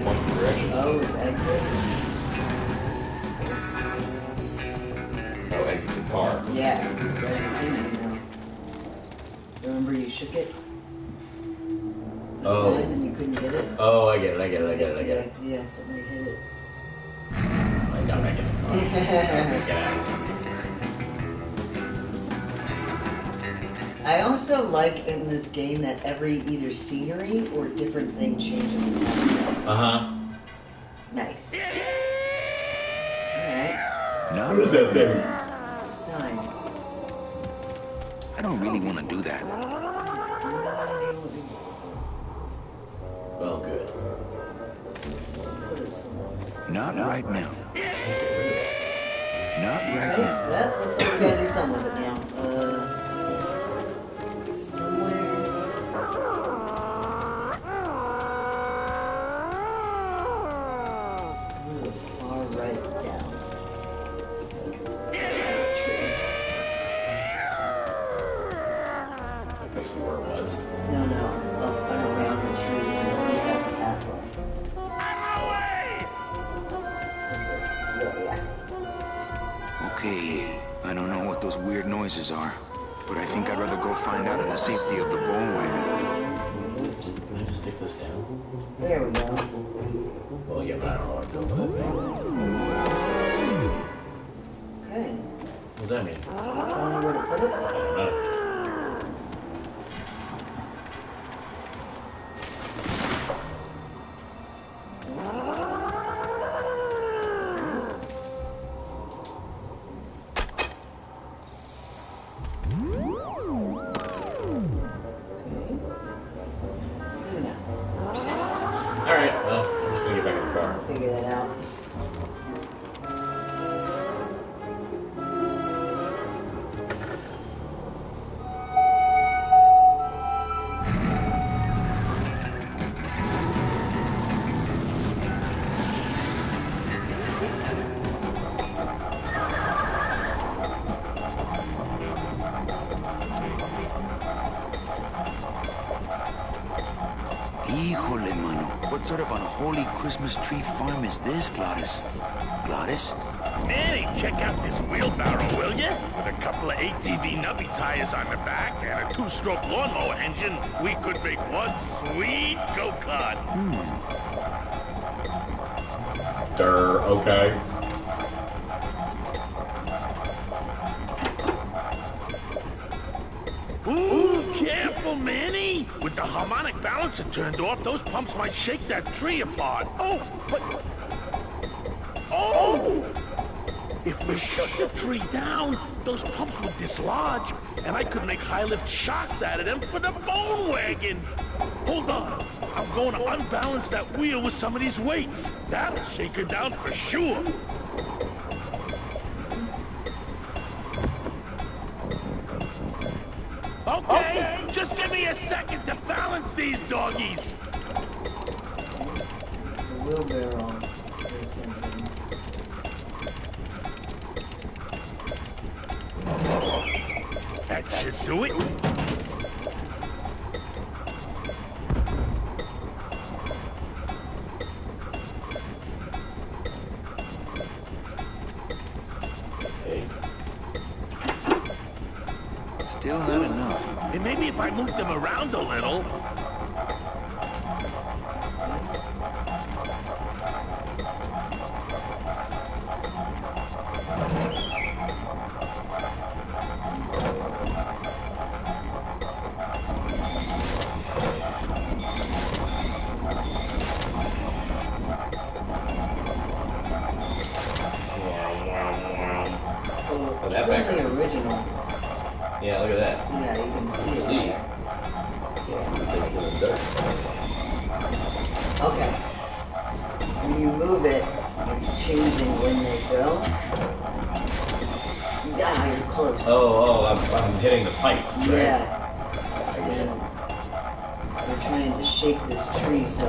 Speaker 1: One direction.
Speaker 2: Oh, it's exit.
Speaker 1: Oh, exit the car.
Speaker 2: Yeah, now. Remember you shook it? The sign and you couldn't get it?
Speaker 1: Oh, I get it.
Speaker 2: Yeah, somebody hit it.
Speaker 1: I got back in the car. Get out.
Speaker 2: I also like in this game that every either scenery or different thing changes the sound.
Speaker 1: Uh-huh.
Speaker 2: Nice. Alright.
Speaker 3: No.
Speaker 1: What is that thing?
Speaker 2: It's a sign.
Speaker 3: I don't really want to do that.
Speaker 1: Well, good.
Speaker 3: Not right now. Not right
Speaker 2: Okay,
Speaker 3: now.
Speaker 2: well, looks like we gotta do something with it now. Somewhere. Ooh, far right down. Tree.
Speaker 1: I see where it was.
Speaker 2: No, up and around the tree and see if that's a pathway. Yeah.
Speaker 3: Okay, I don't know what those weird noises are, but I think I'd rather go find out in the safety of the bone wagon.
Speaker 1: Can I just stick this down?
Speaker 2: There we go.
Speaker 1: Well, yeah, but I don't know what to do with it.
Speaker 2: Okay.
Speaker 1: What does that mean?
Speaker 2: Tell me where to put it.
Speaker 1: I don't know. Alright, well, I'm just gonna get back in the car.
Speaker 2: Figure that out.
Speaker 3: Híjole, mano. What sort of unholy Christmas tree farm is this, Gladys? Gladys?
Speaker 5: Manny, check out this wheelbarrow, will ya? With a couple of ATV nubby tires on the back and a two-stroke lawnmower engine, we could make one sweet go-kart.
Speaker 1: Okay.
Speaker 5: Ooh, careful, Manny! With the harmonic balancer turned off, those pumps might shake that tree apart. Oh, but... Oh! If we shut the tree down, those pumps would dislodge, and I could make high-lift shocks out of them for the bone wagon. Hold on. I'm going to unbalance that wheel with some of these weights. That'll shake her down for sure. Okay, just give me a second to balance these doggies.
Speaker 2: The wheelbarrow or something.
Speaker 5: That should do it.
Speaker 1: Okay.
Speaker 3: Still not enough.
Speaker 5: And maybe if I move them around a little.
Speaker 1: It's in the dirt.
Speaker 2: Okay. When you move it, it's changing when they go. Ah, you're close.
Speaker 1: Oh, I'm hitting the pipes, right?
Speaker 2: Yeah.
Speaker 1: I get it.
Speaker 2: We're trying to shake this tree, so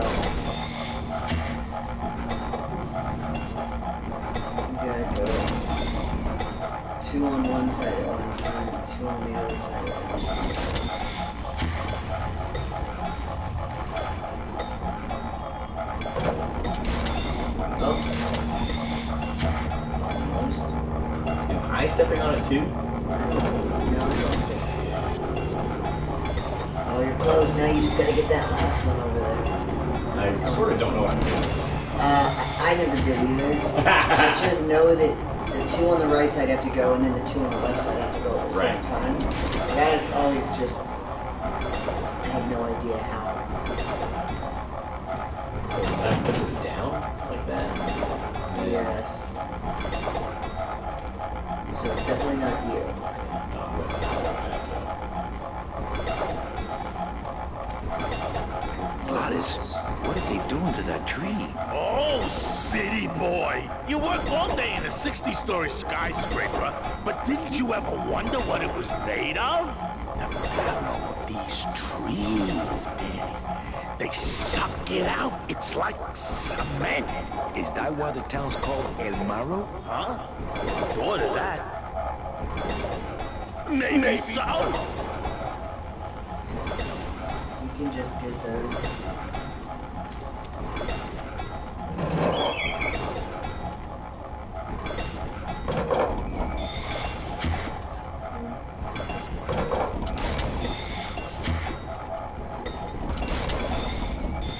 Speaker 2: you gotta go 2 on one side at one time, 2 on the other side at one time. Oh. Almost.
Speaker 1: Am I stepping on it too?
Speaker 2: No, I don't think so. Oh, you're close. Now you just gotta get that last one over there.
Speaker 1: I sort of don't know what I'm doing.
Speaker 2: I never did either. I just know that the 2 on the right side have to go, and then the 2 on the left side have to go at the same time. But I always just, I had no idea how.
Speaker 1: So that puts us down like that?
Speaker 2: Yes. So it's definitely not you.
Speaker 1: No, I'm going to
Speaker 5: Gladys, what are they doing to that tree? Oh, city boy! You work all day in a 60-story skyscraper, but didn't you ever wonder what it was made of? The marrow of these trees, Danny. They suck it out. It's like cement.
Speaker 3: Is that why the town's called El Marro?
Speaker 5: Huh? Thought of that. Maybe so.
Speaker 2: You can just get those.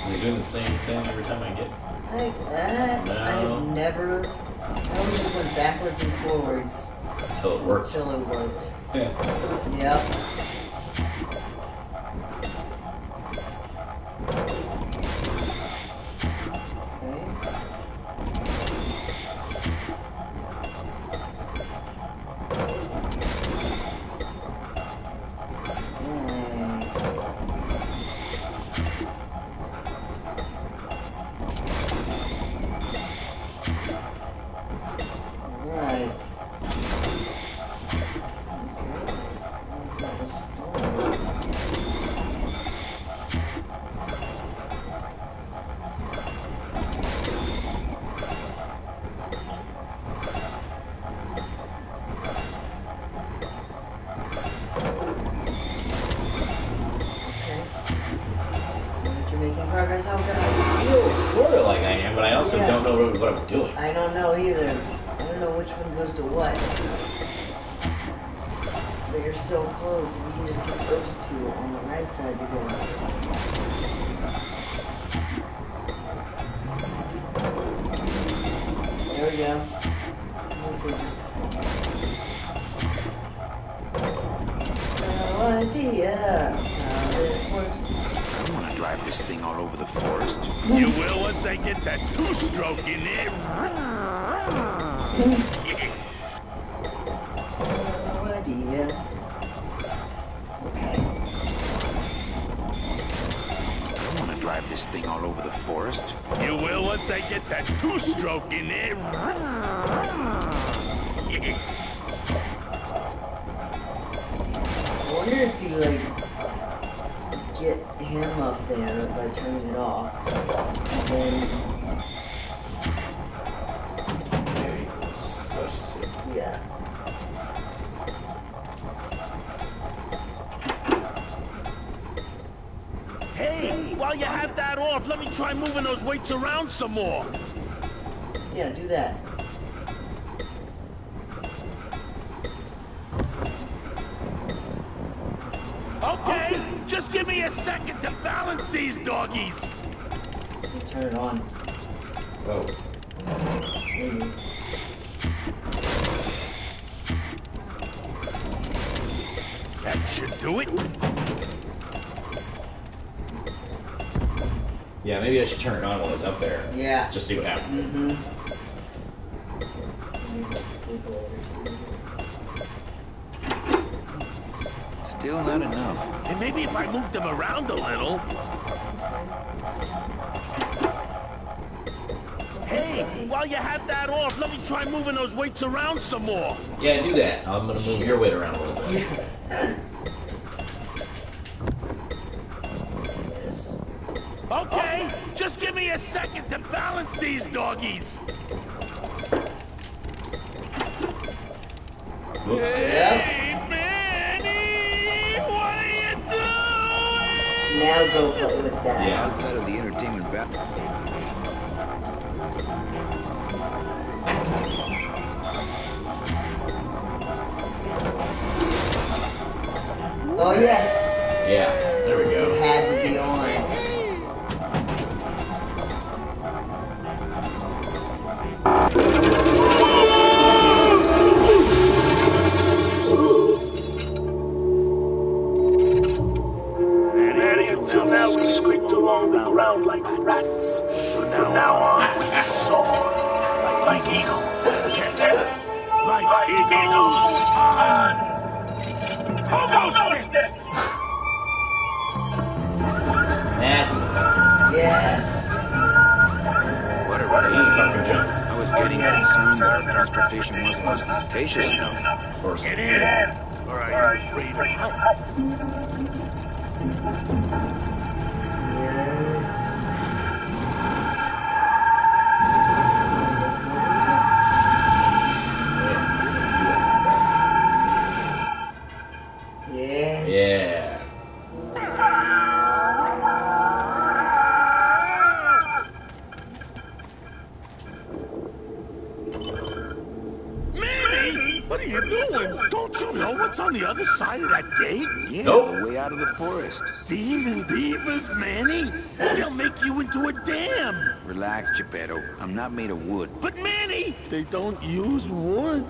Speaker 1: Are you doing the same thing every time I get?
Speaker 2: Like that?
Speaker 1: No.
Speaker 2: I have never. I always just went backwards and forwards.
Speaker 1: Until it works.
Speaker 2: Until it worked.
Speaker 1: Yeah.
Speaker 2: Yep. Progress, oh god.
Speaker 1: I feel sort of like I am, but I also don't know really what I'm doing.
Speaker 2: I don't know either. I don't know which one goes to what. But you're so close, and you can just get those 2 on the right side to go. There we go. Let's see, just... No idea how this works.
Speaker 3: I want to drive this thing all over the forest.
Speaker 5: You will once I get that 2-stroke in there.
Speaker 2: No idea. Okay.
Speaker 3: I want to drive this thing all over the forest.
Speaker 5: You will once I get that 2-stroke in there.
Speaker 2: I wonder if you, like, get him up there by turning it off, and then...
Speaker 1: Maybe. Let's just see.
Speaker 2: Yeah.
Speaker 5: Hey, while you have that off, let me try moving those weights around some more.
Speaker 2: Yeah, do that.
Speaker 5: Okay, just give me a second to balance these doggies.
Speaker 2: You turn it on.
Speaker 1: Oh.
Speaker 2: Maybe.
Speaker 5: That should do it.
Speaker 1: Yeah, maybe I should turn it on while it's up there.
Speaker 2: Yeah.
Speaker 1: Just see what happens.
Speaker 2: Mm-hmm.
Speaker 3: Still not enough.
Speaker 5: And maybe if I moved them around a little. Hey, while you have that off, let me try moving those weights around some more.
Speaker 1: Yeah, do that. I'm gonna move your weight around a little bit.
Speaker 5: Okay, just give me a second to balance these doggies.
Speaker 1: Oops.
Speaker 5: Hey, Manny, what are you doing?
Speaker 2: Now go play with that.
Speaker 1: Yeah.
Speaker 3: Outside of the entertainment value.
Speaker 2: Oh yes.
Speaker 1: Yeah, there we go.
Speaker 2: It had to be on.
Speaker 8: Until now we scraped along the ground like rats. From now on we soar like eagles. Like eagles on pogo sticks.
Speaker 1: That's
Speaker 2: Yes.
Speaker 3: What a relief. I was getting concerned that our transportation wasn't ostentatious enough.
Speaker 1: of course.
Speaker 5: Get in. All right, free to help.
Speaker 2: Yes.
Speaker 1: Yeah.
Speaker 5: Manny, what are you doing? Don't you know what's on the other side of that gate?
Speaker 3: Yeah,
Speaker 1: Nope.
Speaker 3: the way out of the forest.
Speaker 5: Demon beavers, Manny. They'll make you into a dam.
Speaker 3: Relax, Geppetto. I'm not made of wood.
Speaker 5: But Manny, they don't use wood.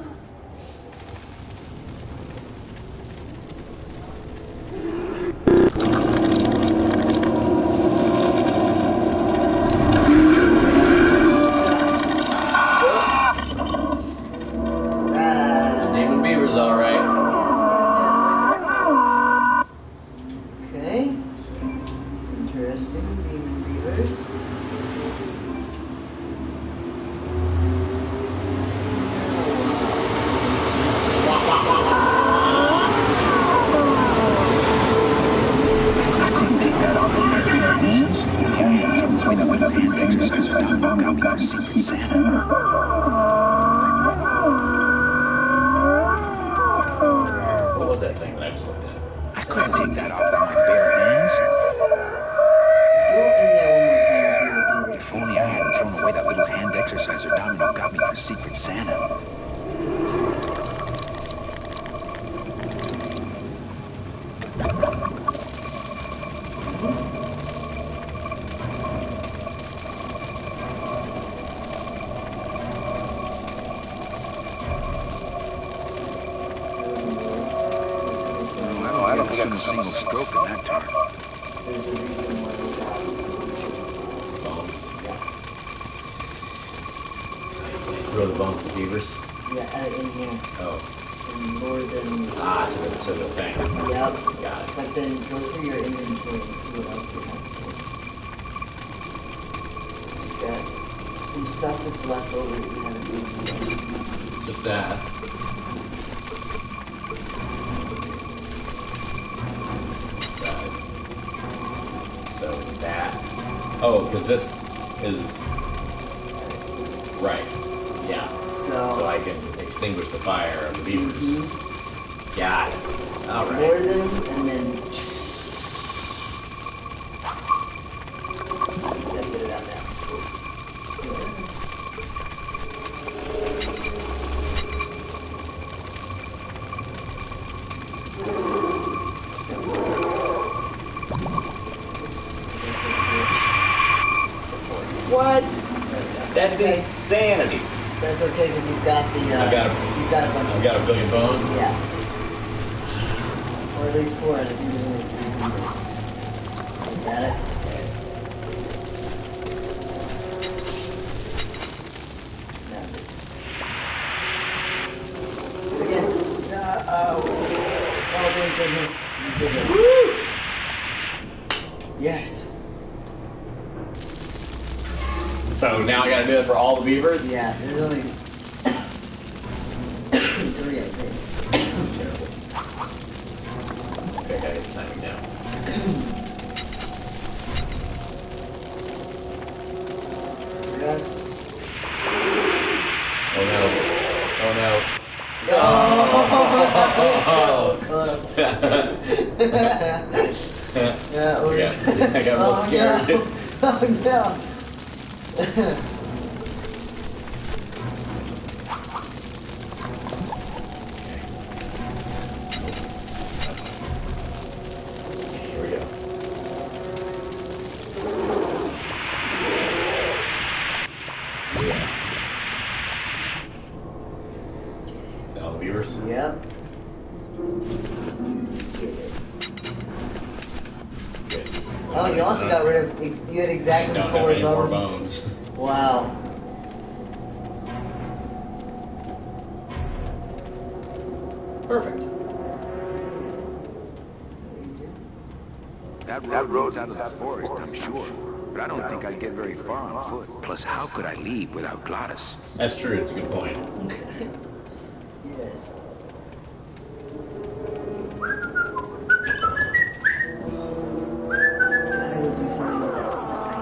Speaker 1: The Demon Beaver's alright.
Speaker 2: Okay. Interesting. Demon beavers.
Speaker 1: What was that thing that I just looked at?
Speaker 3: I couldn't take that off with my bare hands.
Speaker 2: Go in there one more time and see what beaver.
Speaker 3: If only I hadn't thrown away that little hand exerciser Domino got me for Secret Santa. I don't think I swim a single stroke in that tarn.
Speaker 2: There's a reason why we got
Speaker 1: Bones.
Speaker 2: yeah.
Speaker 1: Throw the bones to the beavers.
Speaker 2: Yeah, in here.
Speaker 1: Oh.
Speaker 2: In northern.
Speaker 1: Ah, to the thing.
Speaker 2: Yep.
Speaker 1: Got it.
Speaker 2: But then go through your inventory and see what else you have to. You got some stuff that's left over that you haven't used yet.
Speaker 1: Just that. Side. So that. Oh, because this is right. Yeah. So I can extinguish the fire of the beavers. Got it. All right.
Speaker 2: Lower them and then. Let's get it out now. What?
Speaker 1: That's insanity.
Speaker 2: That's okay because you've got the.
Speaker 1: I've got a
Speaker 2: bunch.
Speaker 1: I've got a billion bones.
Speaker 2: Yeah. Or at least 4 out of 3 numbers. Got it? Now just... Again. Oh, thank goodness.
Speaker 1: So now I gotta do it for all the beavers?
Speaker 2: Yeah, there's only 3, I think.
Speaker 1: That's terrible. Okay, I gotta get the timing down.
Speaker 2: Yes.
Speaker 1: Oh no. Oh no.
Speaker 2: Oh!
Speaker 1: I got a little scared.
Speaker 2: No. Oh no!
Speaker 1: Here we go. Is that all the beavers?
Speaker 2: Yep.
Speaker 1: Good.
Speaker 2: Oh, you also got rid of. You had exactly
Speaker 1: I don't
Speaker 2: 4
Speaker 1: have any more
Speaker 2: bones.
Speaker 1: bones.
Speaker 2: Wow.
Speaker 1: Perfect.
Speaker 3: That road leads out of the forest, I'm sure. But I don't think I'd get very far on foot. Plus, how could I leave without Gladys?
Speaker 1: That's true, it's a good point.
Speaker 2: Yes. Gotta go do something with that sign.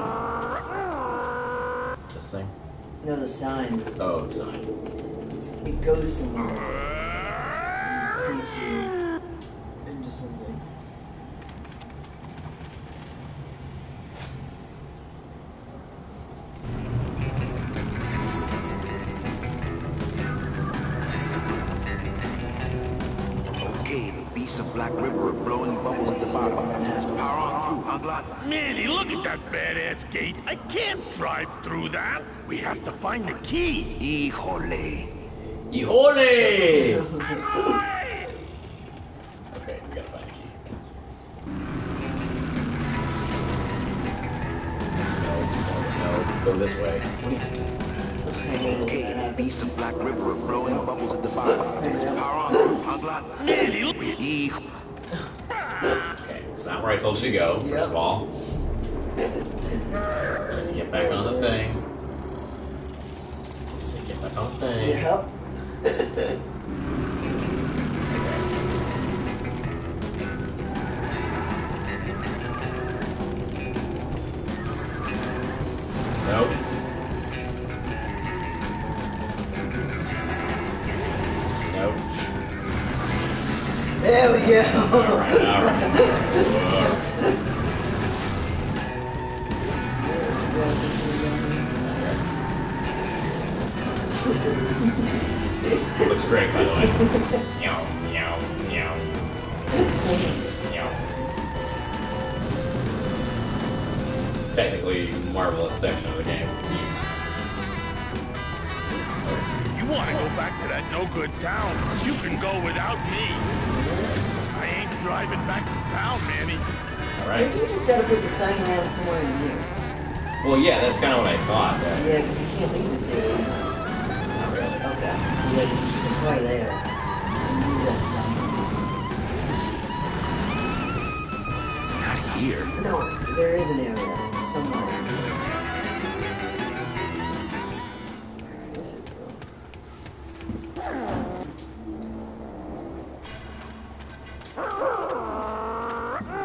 Speaker 1: This thing?
Speaker 2: No, the sign.
Speaker 1: Oh, the sign.
Speaker 2: It goes somewhere. Into something.
Speaker 3: Okay, the beasts of Black River are blowing bubbles at the bottom. Let's power on through, huh, Glad?
Speaker 5: Manny, look at that badass gate. I can't drive through that. We have to find the key.
Speaker 3: Híjole.
Speaker 1: Híjole! Okay, we gotta find the key. No, go this way.
Speaker 3: Okay, the beasts of Black River are blowing bubbles at the bottom. Let's power on through, huh, Glad?
Speaker 5: Manny, look.
Speaker 1: Okay, it's not where I told you to go, first of all. Get back on the thing. Say get back on the thing.
Speaker 2: Yep.
Speaker 1: Nope. Nope.
Speaker 2: There we go.
Speaker 1: Alright. Looks great, by the way. Meow, meow, meow. Meow. Technically, marvelous section of the game.
Speaker 5: You want to go back to that no-good town? You can go without me. I ain't driving back to town, Manny.
Speaker 1: Alright.
Speaker 2: Maybe you just gotta put the sign around somewhere in here.
Speaker 1: Well, yeah, that's kind of what I thought. But
Speaker 2: Yeah, because you can't leave this area.
Speaker 1: not really.
Speaker 2: Okay. So yeah, you can probably there. Move that sign.
Speaker 3: Not here.
Speaker 2: No, there is an area somewhere. Where is it, bro?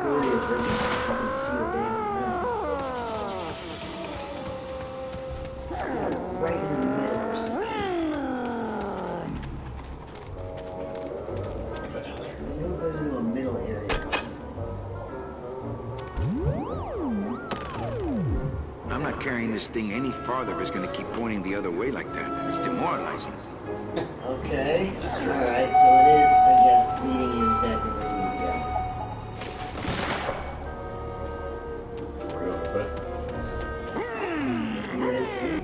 Speaker 2: Go to your room so you can see the damn right in the middle or something.
Speaker 1: Go down there.
Speaker 2: I know it goes into a middle area or something.
Speaker 3: I'm not carrying this thing any farther if it's gonna keep pointing the other way like that. It's demoralizing.
Speaker 2: Okay. Alright, so it is, I guess, leading you exactly where you need to go.
Speaker 1: Where do you want to put it?
Speaker 2: Right there.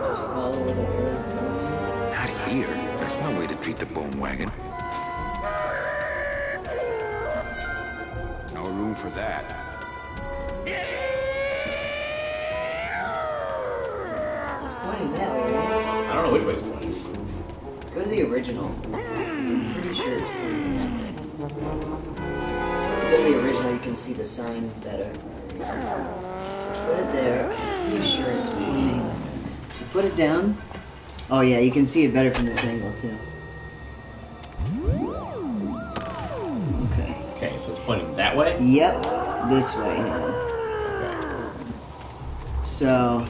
Speaker 2: Just follow where the arrows tell you.
Speaker 3: Not here. That's no way to treat the bone wagon. No room for that.
Speaker 2: It's pointing that way, right?
Speaker 1: I don't know which way it's pointing.
Speaker 2: Go to the original. I'm pretty sure it's pointing that way. go to the original, you can see the sign better. Put it there. Make sure it's pointing. So put it down. Oh yeah, you can see it better from this angle too. Okay.
Speaker 1: Okay, so it's pointing that way?
Speaker 2: Yep, this way now.
Speaker 1: Okay.
Speaker 2: So,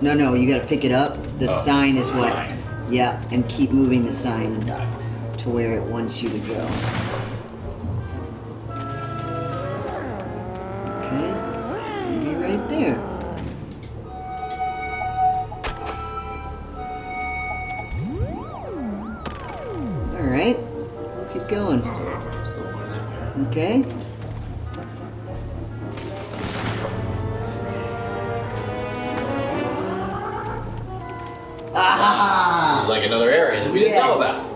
Speaker 2: no, you gotta pick it up. The sign is what.
Speaker 1: Sign.
Speaker 2: Yeah, and keep moving the sign
Speaker 1: Got it.
Speaker 2: to where it wants you to go. Okay, maybe right there. Alright, keep going. Okay. Ah!
Speaker 1: There's like another area that we didn't know about.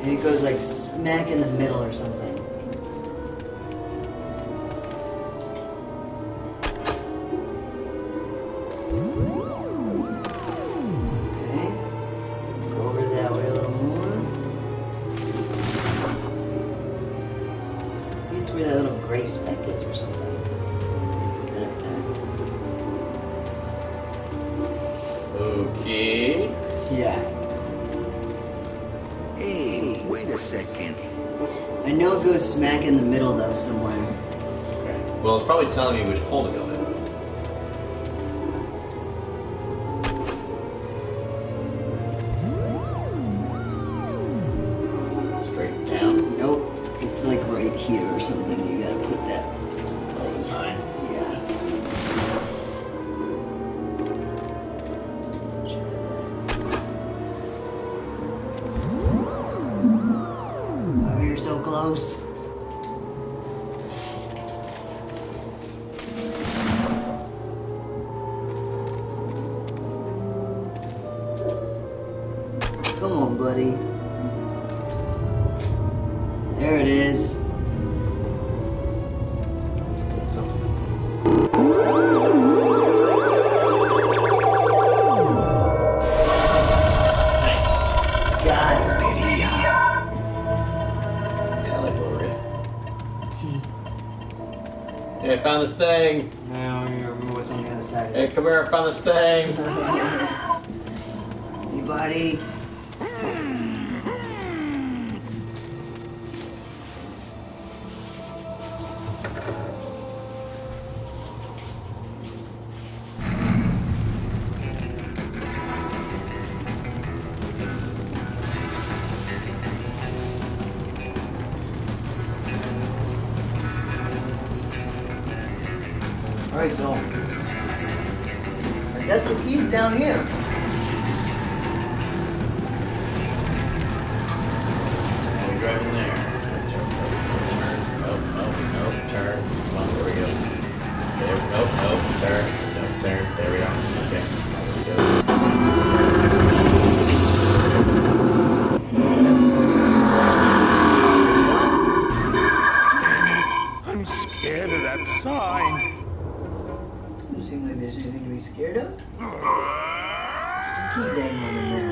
Speaker 2: And it goes like smack in the middle or something. Okay. Go over that way a little more. Maybe it's where that little gray speck is or something. Right up there.
Speaker 1: Okay.
Speaker 2: Yeah.
Speaker 3: Hey, wait a second.
Speaker 2: I know it goes smack in the middle though somewhere.
Speaker 1: Okay. Well, it's probably telling me which hole to go in. Straight down.
Speaker 2: Nope. It's like right here or something. You gotta put that place.
Speaker 1: Sign.
Speaker 2: Yeah. Oh, you're so close. Come on, buddy. There it is.
Speaker 1: Nice.
Speaker 2: Got it.
Speaker 1: Yeah, I like Gloria. Hey, I found this thing.
Speaker 2: Now you remember what's on the other side.
Speaker 1: Hey, come here, I found this thing.
Speaker 2: Hey, buddy. Alright, go. I guess the key's down here.
Speaker 1: Now we drive in there. Turn. Nope, turn. Come on, there we go. There, nope, turn. Nope, turn. There we go. Okay, there we go.
Speaker 5: I'm scared of that sign.
Speaker 2: Doesn't seem like there's anything to be scared of. Keep dangling in there.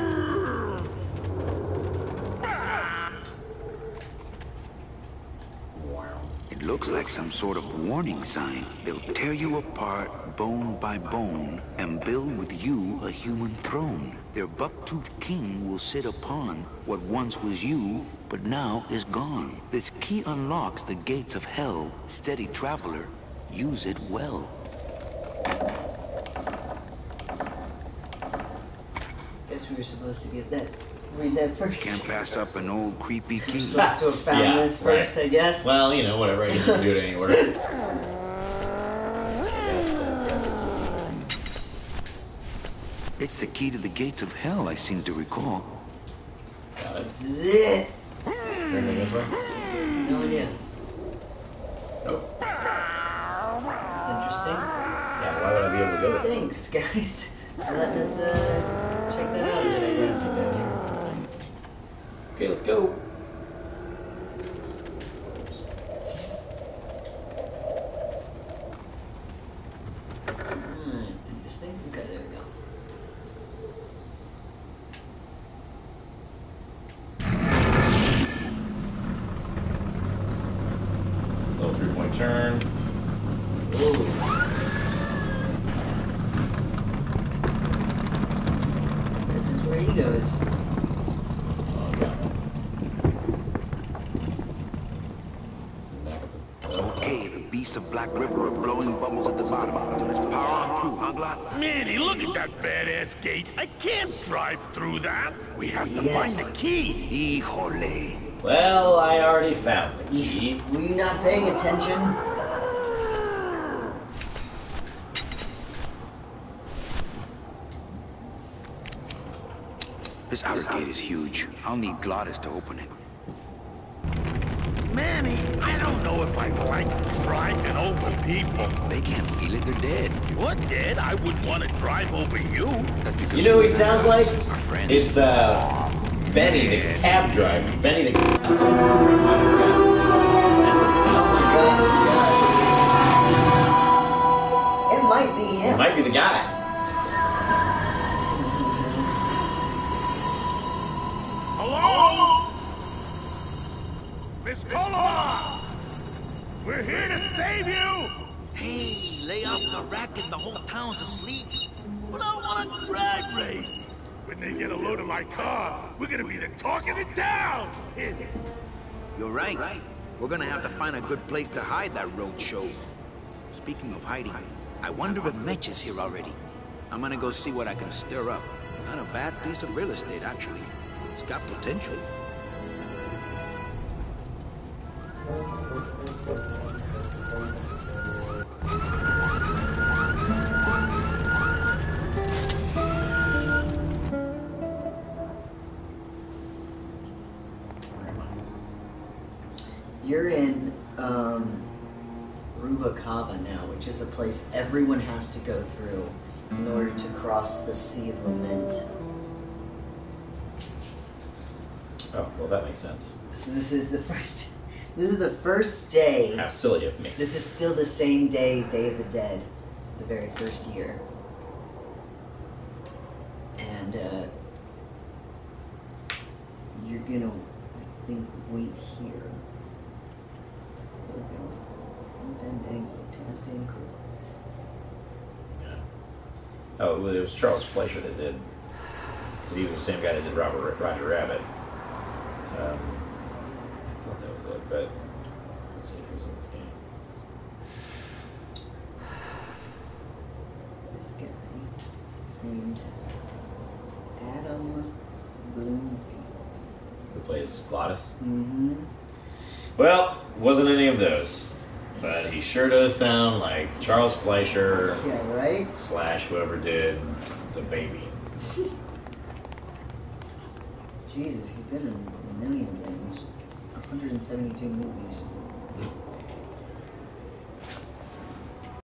Speaker 3: It looks like some sort of warning sign. They'll tear you apart bone by bone and build with you a human throne. Their buck-toothed king will sit upon what once was you, but now is gone. This key unlocks the gates of hell. Steady traveler, use it well.
Speaker 2: Guess we were supposed to get that. Read that first.
Speaker 3: Can't pass up an old creepy key.
Speaker 2: Supposed to have found this first,
Speaker 1: right.
Speaker 2: I guess.
Speaker 1: Well, you know, whatever. I guess you can do it anywhere.
Speaker 3: It's the key to the gates of hell, I seem to recall.
Speaker 1: Got it.
Speaker 2: This is it.
Speaker 1: Everything this way?
Speaker 2: No idea.
Speaker 1: Nope.
Speaker 2: It's interesting.
Speaker 1: Yeah, why would I be able to go there?
Speaker 2: Thanks, guys, for letting us just check that out a bit, I guess.
Speaker 1: Okay, let's go.
Speaker 2: Interesting. Okay, there we go.
Speaker 1: Oh,
Speaker 3: streets of Black River are blowing bubbles at the bottom. Let's power on through, huh, Glot?
Speaker 5: Manny, look at that badass gate. I can't drive through that. We have to find the key.
Speaker 3: Híjole.
Speaker 1: Well, I already found the key.
Speaker 2: Were you not paying attention?
Speaker 3: This outer gate is huge. I'll need Glottis to open it.
Speaker 5: Manny, I don't know if I like driving over people.
Speaker 3: They can't feel it, they're dead.
Speaker 5: You're dead. I wouldn't want to drive over you.
Speaker 1: You know who he sounds like? It's Benny, the cab driver. Benny the cab driver. That's what he sounds like.
Speaker 2: It might be him.
Speaker 1: It might be the guy.
Speaker 5: Hello? Miss Coloma! We're here to save you!
Speaker 12: Hey, lay off the racket, the whole town's asleep.
Speaker 5: But I want a drag race! When they get a load of my car, we're gonna be the talk of the town!
Speaker 12: You're right. We're gonna have to find a good place to hide that road show. Speaking of hiding, I wonder if Mitch is here already. I'm gonna go see what I can stir up. Not a bad piece of real estate, actually. It's got potential.
Speaker 2: You're in Rubacava now, which is a place everyone has to go through in order to cross the Sea of Lament.
Speaker 1: Oh, well, that makes sense.
Speaker 2: So this is the first day.
Speaker 1: How silly of me.
Speaker 2: This is still the same day, Day of the Dead, the very first year. And you're gonna, I think, wait here. Fandango, cast and crew.
Speaker 1: Yeah. Oh, it was Charles Fleischer that did, because he was the same guy that did Roger Rabbit. I thought that was it, but let's see if he was in this game.
Speaker 2: This guy is named Adam Bloomfield.
Speaker 1: Who plays Glottis?
Speaker 2: Mm-hmm.
Speaker 1: Well, wasn't any of those. But he sure does sound like Charles Fleischer.
Speaker 2: Yeah, right?
Speaker 1: / whoever did The Baby.
Speaker 2: Jesus, he's been in a million things. 172 movies.